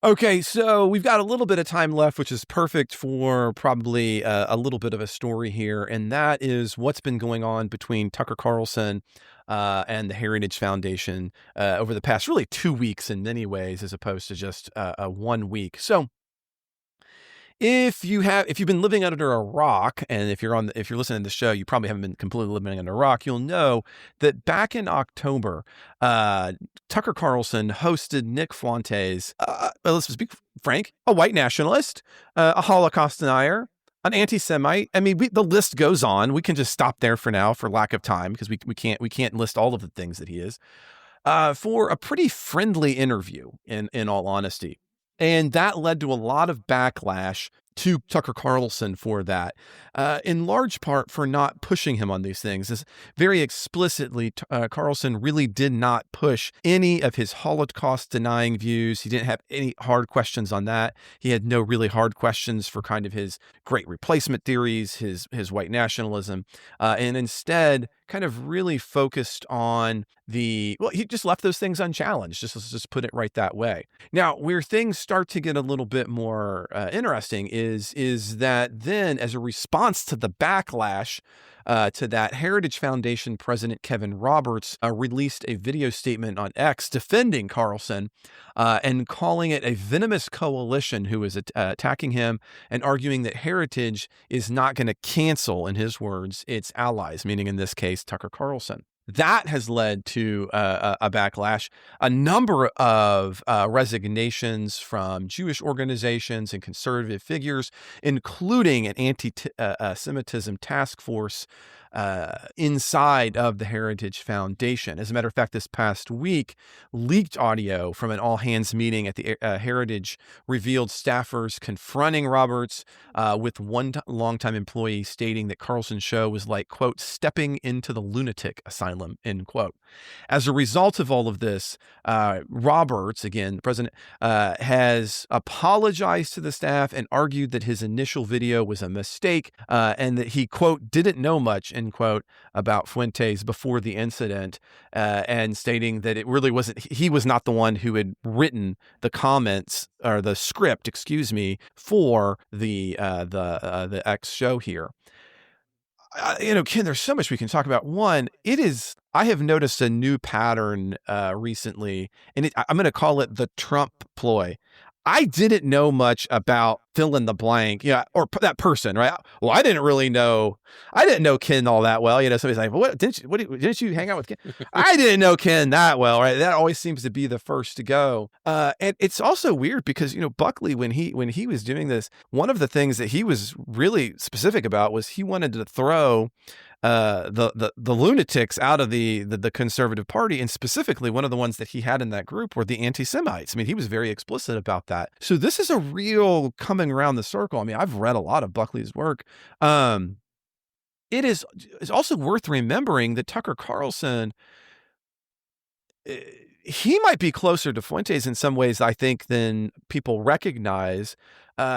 Okay, so we've got a little bit of time left, which is perfect for probably a little bit of a story here, and that is what's been going on between Tucker Carlson and the Heritage Foundation over the past really 2 weeks in many ways, as opposed to just 1 week. So if you've been living under a rock, and if you're listening to the show, you probably haven't been completely living under a rock, you'll know that back in October, Tucker Carlson hosted Nick Fuentes, let's be frank, a white nationalist, a Holocaust denier, an anti-Semite. I mean, the list goes on. We can just stop there for now for lack of time, because we can't list all of the things that he is, for a pretty friendly interview in all honesty. And that led to a lot of backlash to Tucker Carlson for that, in large part for not pushing him on these things. As very explicitly, Carlson really did not push any of his Holocaust-denying views. He didn't have any hard questions on that. He had no really hard questions for kind of his great replacement theories, his white nationalism, and instead kind of really focused on he just left those things unchallenged. Let's just put it right that way. Now, where things start to get a little bit more interesting is that then, as a response to the backlash to that, Heritage Foundation President Kevin Roberts released a video statement on X defending Carlson and calling it a venomous coalition who is attacking him, and arguing that Heritage is not going to cancel, in his words, its allies, meaning in this case, Tucker Carlson. That has led to a backlash, a number of resignations from Jewish organizations and conservative figures, including an anti-Semitism task force inside of the Heritage Foundation. As a matter of fact, this past week, leaked audio from an all-hands meeting at the Heritage revealed staffers confronting Roberts, with one longtime employee stating that Carlson's show was like, quote, stepping into the lunatic asylum, end quote. As a result of all of this, Roberts, again, the president, has apologized to the staff and argued that his initial video was a mistake, and that he, quote, didn't know much, end quote, about Fuentes before the incident, and stating that it really wasn't, he was not the one who had written the comments or the script, excuse me, for the X show here. Ken, there's so much we can talk about. One, I have noticed a new pattern recently, and I'm going to call it the Trump ploy. I didn't know much about fill in the blank, or that person, right? Well, I didn't know Ken all that well. Somebody's like, well, didn't you hang out with Ken? I didn't know Ken that well, right? That always seems to be the first to go. And it's also weird because, Buckley, when he was doing this, one of the things that he was really specific about was he wanted to throw the lunatics out of the conservative party, and specifically one of the ones that he had in that group were the anti-Semites. I mean, he was very explicit about that. So this is a real coming around the circle. I mean, I've read a lot of Buckley's work. It's also worth remembering that Tucker Carlson, he might be closer to Fuentes in some ways, I think, than people recognize.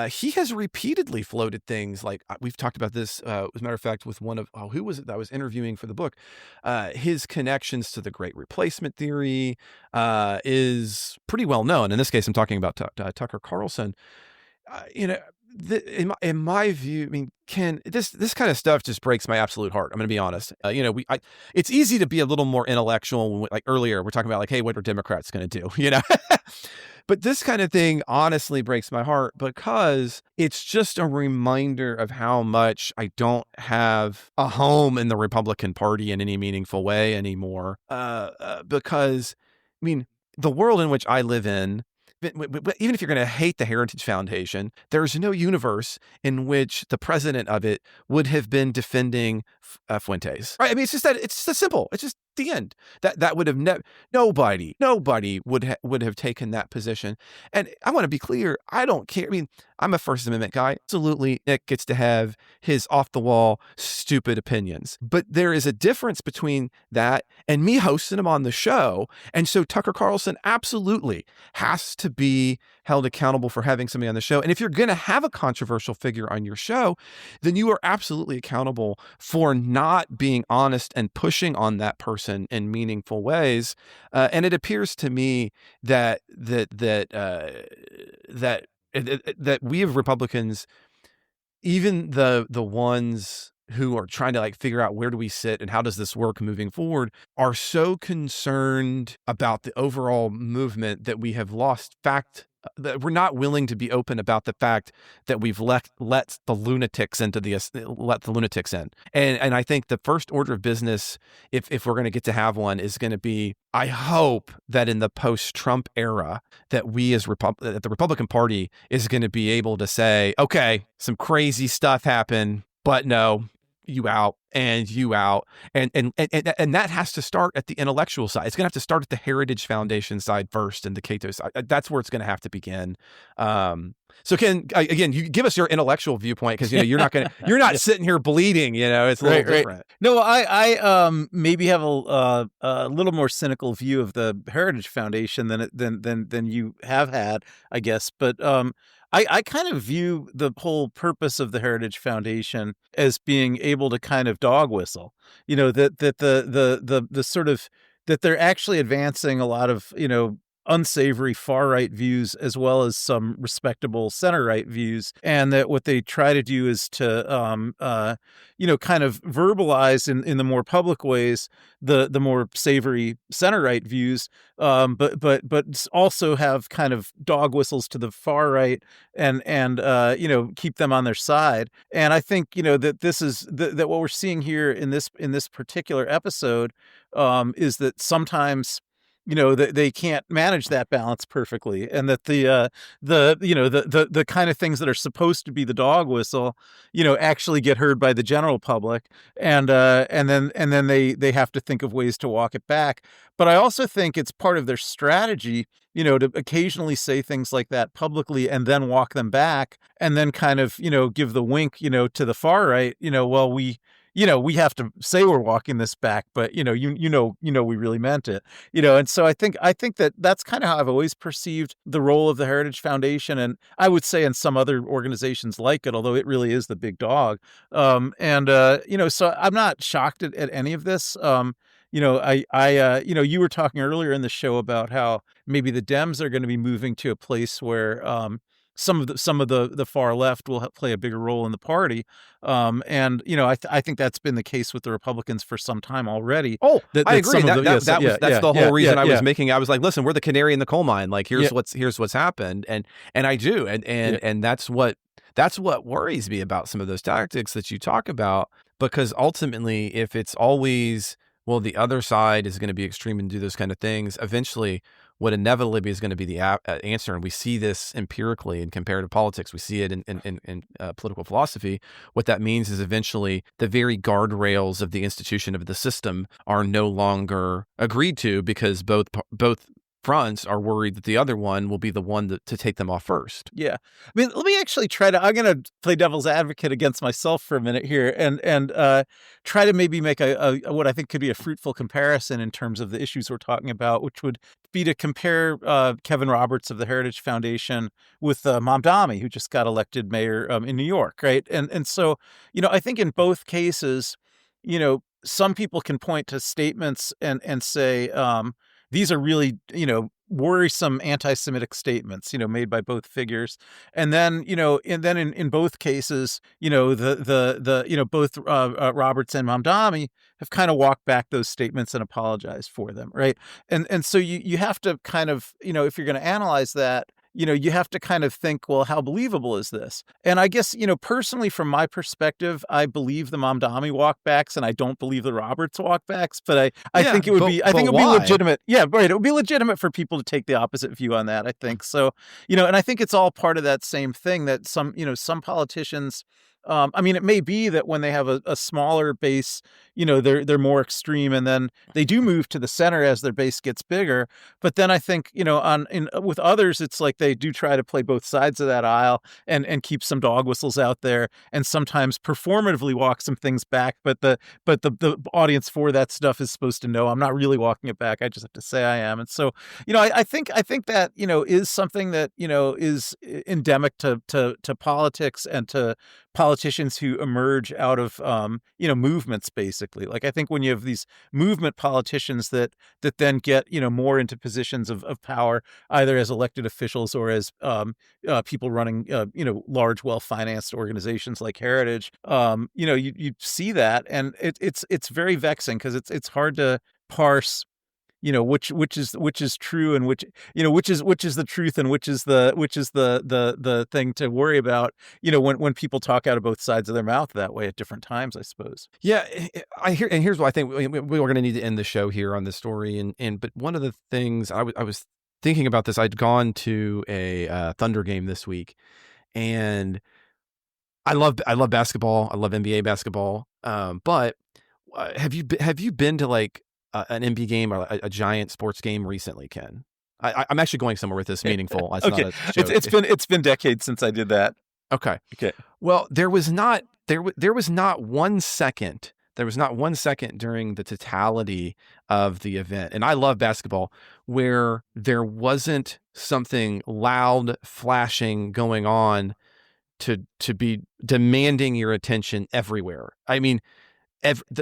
He has repeatedly floated things like we've talked about this, as a matter of fact, with one of, who was it that I was interviewing for the book? His connections to the Great Replacement theory is pretty well known. In this case, I'm talking about Tucker Carlson. In my view, I mean, Ken, this kind of stuff just breaks my absolute heart. I'm going to be honest. It's easy to be a little more intellectual. Like earlier, we're talking about like, hey, what are Democrats going to do? But this kind of thing honestly breaks my heart because it's just a reminder of how much I don't have a home in the Republican Party in any meaningful way anymore. Because, I mean, the world in which I live in, even if you're going to hate the Heritage Foundation, there's no universe in which the president of it would have been defending Fuentes. Right? I mean, it's just that simple. It's just the end. That would have nobody would have taken that position. And I want to be clear. I don't care. I mean, I'm a First Amendment guy. Absolutely, Nick gets to have his off the wall, stupid opinions. But there is a difference between that and me hosting him on the show. And so Tucker Carlson absolutely has to be held accountable for having somebody on the show. And if you're going to have a controversial figure on your show, then you are absolutely accountable for not being honest and pushing on that person in meaningful ways. And it appears to me that we have Republicans, even the ones who are trying to like figure out where do we sit and how does this work moving forward, are so concerned about the overall movement that we have lost that we're not willing to be open about the fact that we've let the lunatics in. And I think the first order of business, if we're going to get to have one, is going to be, I hope that in the post-Trump era that we as that the Republican Party is going to be able to say, okay, some crazy stuff happened, but no, you out and you out. And that has to start at the intellectual side. It's going to have to start at the Heritage Foundation side first and the Cato side. That's where it's going to have to begin. So Ken, again, you give us your intellectual viewpoint, because you're not sitting here bleeding. It's a little different. No, I maybe have a little more cynical view of the Heritage Foundation than you have had, I guess. But I kind of view the whole purpose of the Heritage Foundation as being able to kind of dog whistle, that the sort of, that they're actually advancing a lot of, unsavory far-right views as well as some respectable center-right views, and that what they try to do is to, kind of verbalize in the more public ways the more savory center-right views, but also have kind of dog whistles to the far-right and keep them on their side. And I think that this is that what we're seeing here in this particular episode is that sometimes they can't manage that balance perfectly, and that the kind of things that are supposed to be the dog whistle, actually get heard by the general public, and then they have to think of ways to walk it back. But I also think it's part of their strategy, to occasionally say things like that publicly and then walk them back, and then kind of, give the wink, to the far right, well, we have to say we're walking this back, but we really meant it, and so I think that that's kind of how I've always perceived the role of the Heritage Foundation, and I would say in some other organizations like it, although it really is the big dog. So I'm not shocked at any of this. You were talking earlier in the show about how maybe the Dems are going to be moving to a place where some of the far left will play a bigger role in the party. I think that's been the case with the Republicans for some time already. Oh, I agree. That's the whole reason I was making. I was like, listen, we're the canary in the coal mine. Like, here's what's happened, and I do, and that's what worries me about some of those tactics that you talk about, because ultimately, if it's always, well, the other side is going to be extreme and do those kind of things, eventually what inevitably is going to be the answer, and we see this empirically in comparative politics, we see it in political philosophy, what that means is eventually the very guardrails of the institution of the system are no longer agreed to, because both fronts are worried that the other one will be the one to take them off first. Yeah. I mean, let me actually I'm going to play devil's advocate against myself for a minute here, and try to maybe make a what I think could be a fruitful comparison in terms of the issues we're talking about, which would be to compare Kevin Roberts of the Heritage Foundation with Mamdani, who just got elected mayor in New York, right? And so, I think in both cases, some people can point to statements and say, these are really, worrisome anti-Semitic statements, made by both figures. And then, in both cases, both Roberts and Mamdani have kind of walked back those statements and apologized for them, right? And so you have to kind of, if you're going to analyze that, you have to kind of think, well, how believable is this? And I guess, personally, from my perspective, I believe the Mamdani walkbacks, and I don't believe the Roberts walkbacks. But I think it would be legitimate. Yeah, right. It would be legitimate for people to take the opposite view on that, I think. So, and I think it's all part of that same thing that some politicians. It may be that when they have a smaller base, they're more extreme, and then they do move to the center as their base gets bigger. But then I think, with others, it's like they do try to play both sides of that aisle and keep some dog whistles out there, and sometimes performatively walk some things back. But the audience for that stuff is supposed to know I'm not really walking it back. I just have to say I am. And so, I think that, is something that, is endemic to politics and to politicians who emerge out of, movements, basically. Like, I think when you have these movement politicians that then get, more into positions of power, either as elected officials or as people running, large, well-financed organizations like Heritage, you see that, and it's very vexing, because it's hard to parse, which is true, and which is the truth, and which is the thing to worry about, when people talk out of both sides of their mouth that way at different times, I suppose. Yeah, I hear, and here's what I think we're going to need to end the show here on this story, but one of the things I was thinking about this, I'd gone to a Thunder game this week, and I love basketball, I love NBA basketball, but have you been to like an NBA game or a giant sports game recently, Ken? I'm actually going somewhere with this meaningful. It's okay, not a joke. It's been decades since I did that. Okay. Well, there was not one second. There was not 1 second during the totality of the event, and I love basketball, where there wasn't something loud, flashing going on to be demanding your attention everywhere. I mean,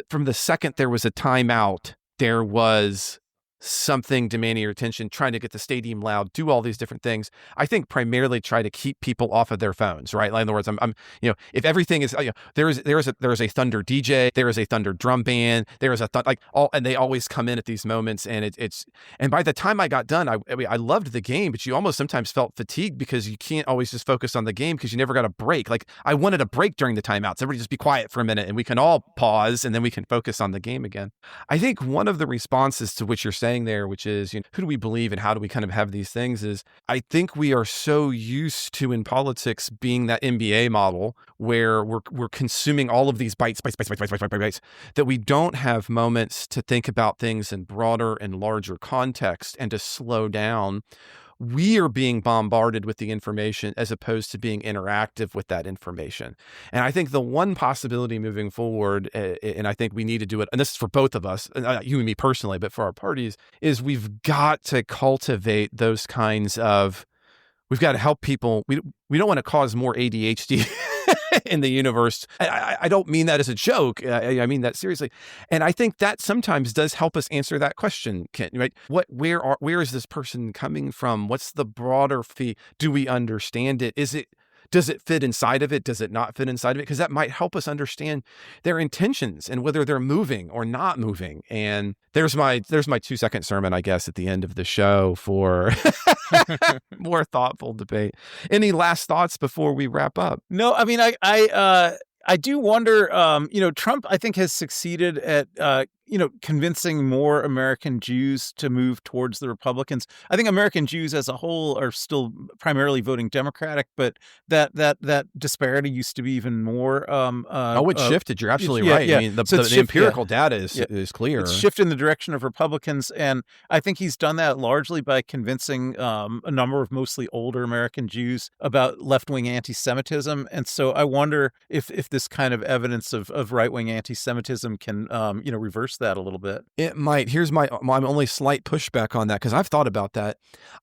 from the second there was a timeout, there was something demanding your attention, trying to get the stadium loud, do all these different things. I think primarily try to keep people off of their phones, right? Like, in other words, I'm if everything is, there is a Thunder DJ, there is a Thunder drum band, there is and they always come in at these moments, and and by the time I got done, I loved the game, but you almost sometimes felt fatigued, because you can't always just focus on the game, because you never got a break. Like, I wanted a break during the timeouts. Everybody just be quiet for a minute, and we can all pause, and then we can focus on the game again. I think one of the responses to what you're saying saying there, which is, who do we believe and how do we kind of have these things, is I think we are so used to in politics being that MBA model where we're consuming all of these bites that we don't have moments to think about things in broader and larger context and to slow down. We are being bombarded with the information as opposed to being interactive with that information. And I think the one possibility moving forward, and I think we need to do it, and this is for both of us, you and me personally, but for our parties, is we've got to cultivate those kinds of, we've got to help people. We don't want to cause more ADHD in the universe. I don't mean that as a joke. I mean that seriously. And I think that sometimes does help us answer that question, Kent, right? Where is this person coming from? What's the broader fee? Do we understand it? Does it fit inside of it? Does it not fit inside of it? Because that might help us understand their intentions and whether they're moving or not moving. And there's my 2-second sermon, I guess, at the end of the show for more thoughtful debate. Any last thoughts before we wrap up? No, I mean, I do wonder, Trump, I think, has succeeded at, convincing more American Jews to move towards the Republicans. I think American Jews as a whole are still primarily voting Democratic, but that disparity used to be even more. It shifted. You're absolutely right. Yeah. I mean, the empirical data is clear. It's shifted in the direction of Republicans, and I think he's done that largely by convincing a number of mostly older American Jews about left-wing anti-Semitism. And so I wonder if this kind of evidence of right-wing anti-Semitism can, reverse that a little bit. It might. Here's my only slight pushback on that, because I've thought about that.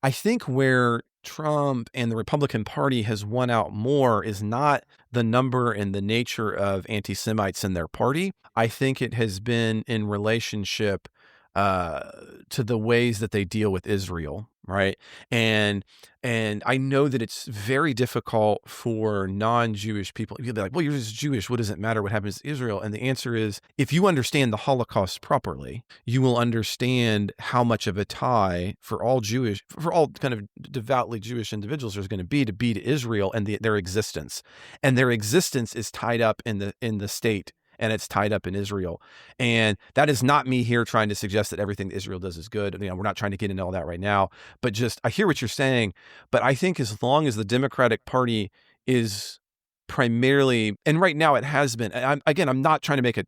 I think where Trump and the Republican Party has won out more is not the number and the nature of anti-Semites in their party. I think it has been in relationship to the ways that they deal with Israel, right? And I know that it's very difficult for non-Jewish people. You'll be like, well, you're just Jewish. What does it matter what happens to Israel? And the answer is, if you understand the Holocaust properly, you will understand how much of a tie for all kind of devoutly Jewish individuals there's going to be to Israel and their existence. And their existence is tied up in the state, and it's tied up in Israel. And that is not me here trying to suggest that everything that Israel does is good. We're not trying to get into all that right now, but just, I hear what you're saying, but I think as long as the Democratic Party is primarily, and right now it has been, I'm not trying to make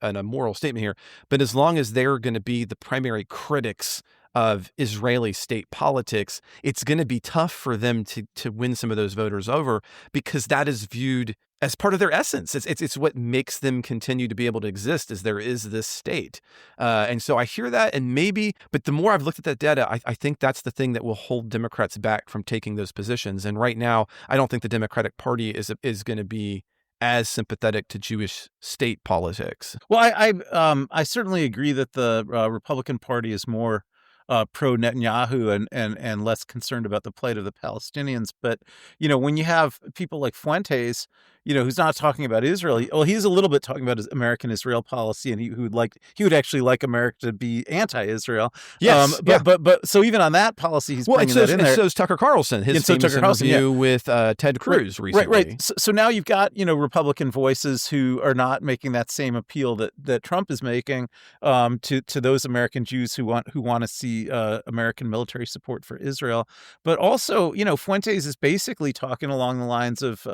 a moral statement here, but as long as they're going to be the primary critics of Israeli state politics, it's going to be tough for them to win some of those voters over, because that is viewed as part of their essence. It's what makes them continue to be able to exist, is there is this state. And so I hear that, and but the more I've looked at that data, I think that's the thing that will hold Democrats back from taking those positions. And right now, I don't think the Democratic Party is going to be as sympathetic to Jewish state politics. Well, I certainly agree that the Republican Party is more pro Netanyahu and less concerned about the plight of the Palestinians. But, when you have people like Fuentes, who's not talking about Israel, he's a little bit talking about his American Israel policy, and he would actually like America to be anti-Israel. Yes. But so even on that policy, he's bringing that in there. And so is Tucker Carlson, his famous interview with Ted Cruz recently. Right. So now you've got, Republican voices who are not making that same appeal that Trump is making to those American Jews who want to see American military support for Israel. But also, Fuentes is basically talking along the lines of,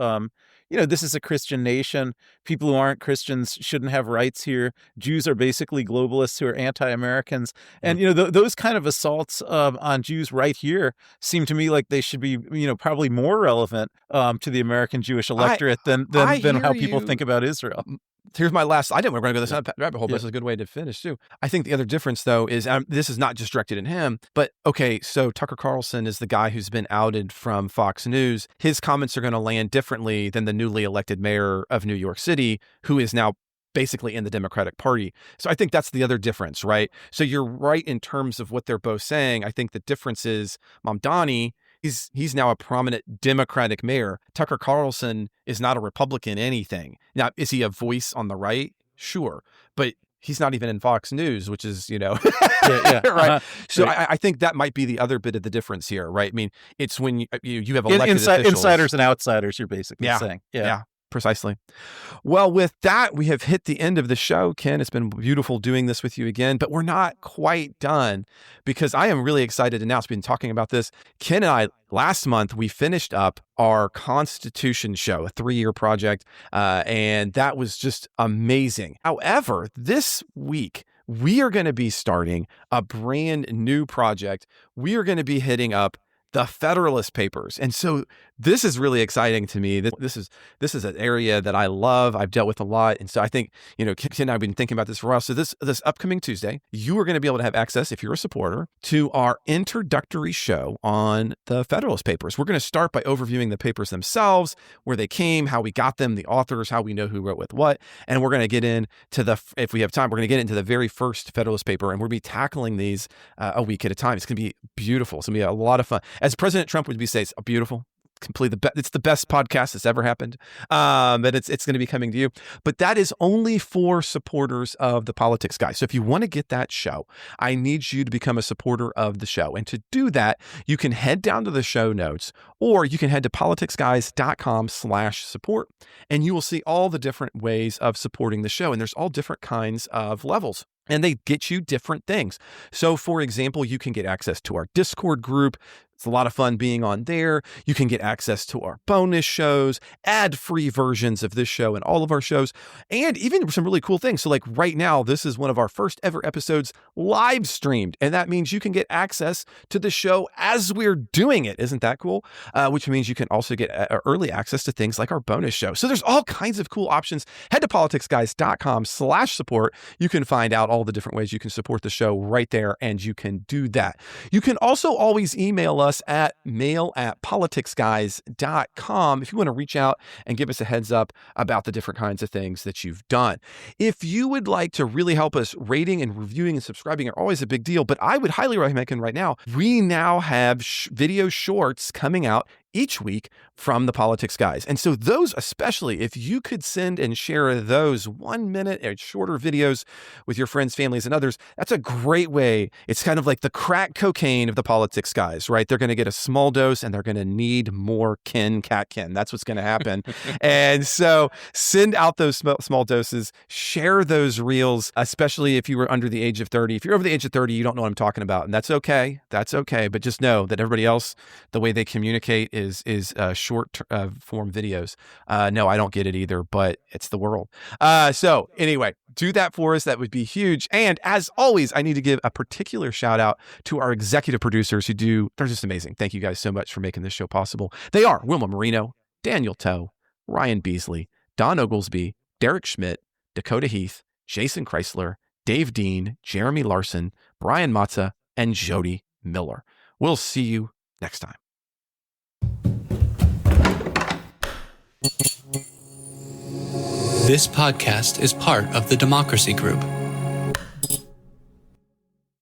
this is a Christian nation. People who aren't Christians shouldn't have rights here. Jews are basically globalists who are anti-Americans. And, those kind of assaults on Jews right here seem to me like they should be, probably more relevant to the American Jewish electorate than how people think about Israel. Here's my last item. We're going to go this rabbit hole, but this is a good way to finish too. I think the other difference, though, is this is not just directed at him, but okay, so Tucker Carlson is the guy who's been outed from Fox News. His comments are going to land differently than the newly elected mayor of New York City, who is now basically in the Democratic Party. So I think that's the other difference, right? So you're right in terms of what they're both saying. I think the difference is Mamdani, he's now a prominent Democratic mayor. Tucker Carlson is not a Republican anything. Now, is he a voice on the right? Sure. But he's not even in Fox News, which is, right? So right. I think that might be the other bit of the difference here, right? I mean, it's when you have elected officials. Insiders and outsiders, you're basically saying. Yeah. Precisely. Well, with that, we have hit the end of the show, Ken. It's been beautiful doing this with you again, but we're not quite done because I am really excited to announce, we've been talking about this. Ken and I, last month, we finished up our Constitution show, a 3-year project, and that was just amazing. However, this week, we are going to be starting a brand new project. We are going to be hitting up the Federalist Papers. And so this is really exciting to me. This is an area that I love. I've dealt with a lot. And so I think, Ken and I have been thinking about this for a while. So this upcoming Tuesday, you are going to be able to have access, if you're a supporter, to our introductory show on the Federalist Papers. We're going to start by overviewing the papers themselves, where they came, how we got them, the authors, how we know who wrote with what. And we're going to get into if we have time, we're going to get into the very first Federalist paper, and we'll be tackling these a week at a time. It's going to be beautiful. It's going to be a lot of fun. As President Trump would say, it's beautiful. It's the best podcast that's ever happened. But it's going to be coming to you. But that is only for supporters of the Politics Guy. So if you want to get that show, I need you to become a supporter of the show. And to do that, you can head down to the show notes, or you can head to politicsguys.com/support, and you will see all the different ways of supporting the show. And there's all different kinds of levels. And they get you different things. So, for example, you can get access to our Discord group. It's a lot of fun being on there. You can get access to our bonus shows, ad-free versions of this show and all of our shows, and even some really cool things. So like right now, this is one of our first ever episodes live streamed. And that means you can get access to the show as we're doing it. Isn't that cool? Which means you can also get early access to things like our bonus show. So there's all kinds of cool options. Head to politicsguys.com/support. You can find out all the different ways you can support the show right there, and you can do that. You can also always email us at mail@politicsguys.com if you want to reach out and give us a heads up about the different kinds of things that you've done. If you would like to really help us, rating and reviewing and subscribing are always a big deal, but I would highly recommend right now, we now have video shorts coming out each week from the Politics Guys. And so those, especially if you could send and share those 1 minute or shorter videos with your friends, families, and others, that's a great way. It's kind of like the crack cocaine of the Politics Guys, right? They're going to get a small dose and they're going to need more Ken. That's what's going to happen. And so send out those small doses, share those reels, especially if you were under the age of 30. If you're over the age of 30, you don't know what I'm talking about. And that's okay. That's okay. But just know that everybody else, the way they communicate is short form videos. No, I don't get it either, but it's the world. So anyway, do that for us. That would be huge. And as always, I need to give a particular shout out to our executive producers they're just amazing. Thank you guys so much for making this show possible. They are Wilma Marino, Daniel Toe, Ryan Beasley, Don Oglesby, Derek Schmidt, Dakota Heath, Jason Chrysler, Dave Dean, Jeremy Larson, Brian Matza, and Jody Miller. We'll see you next time. This podcast is part of the Democracy Group,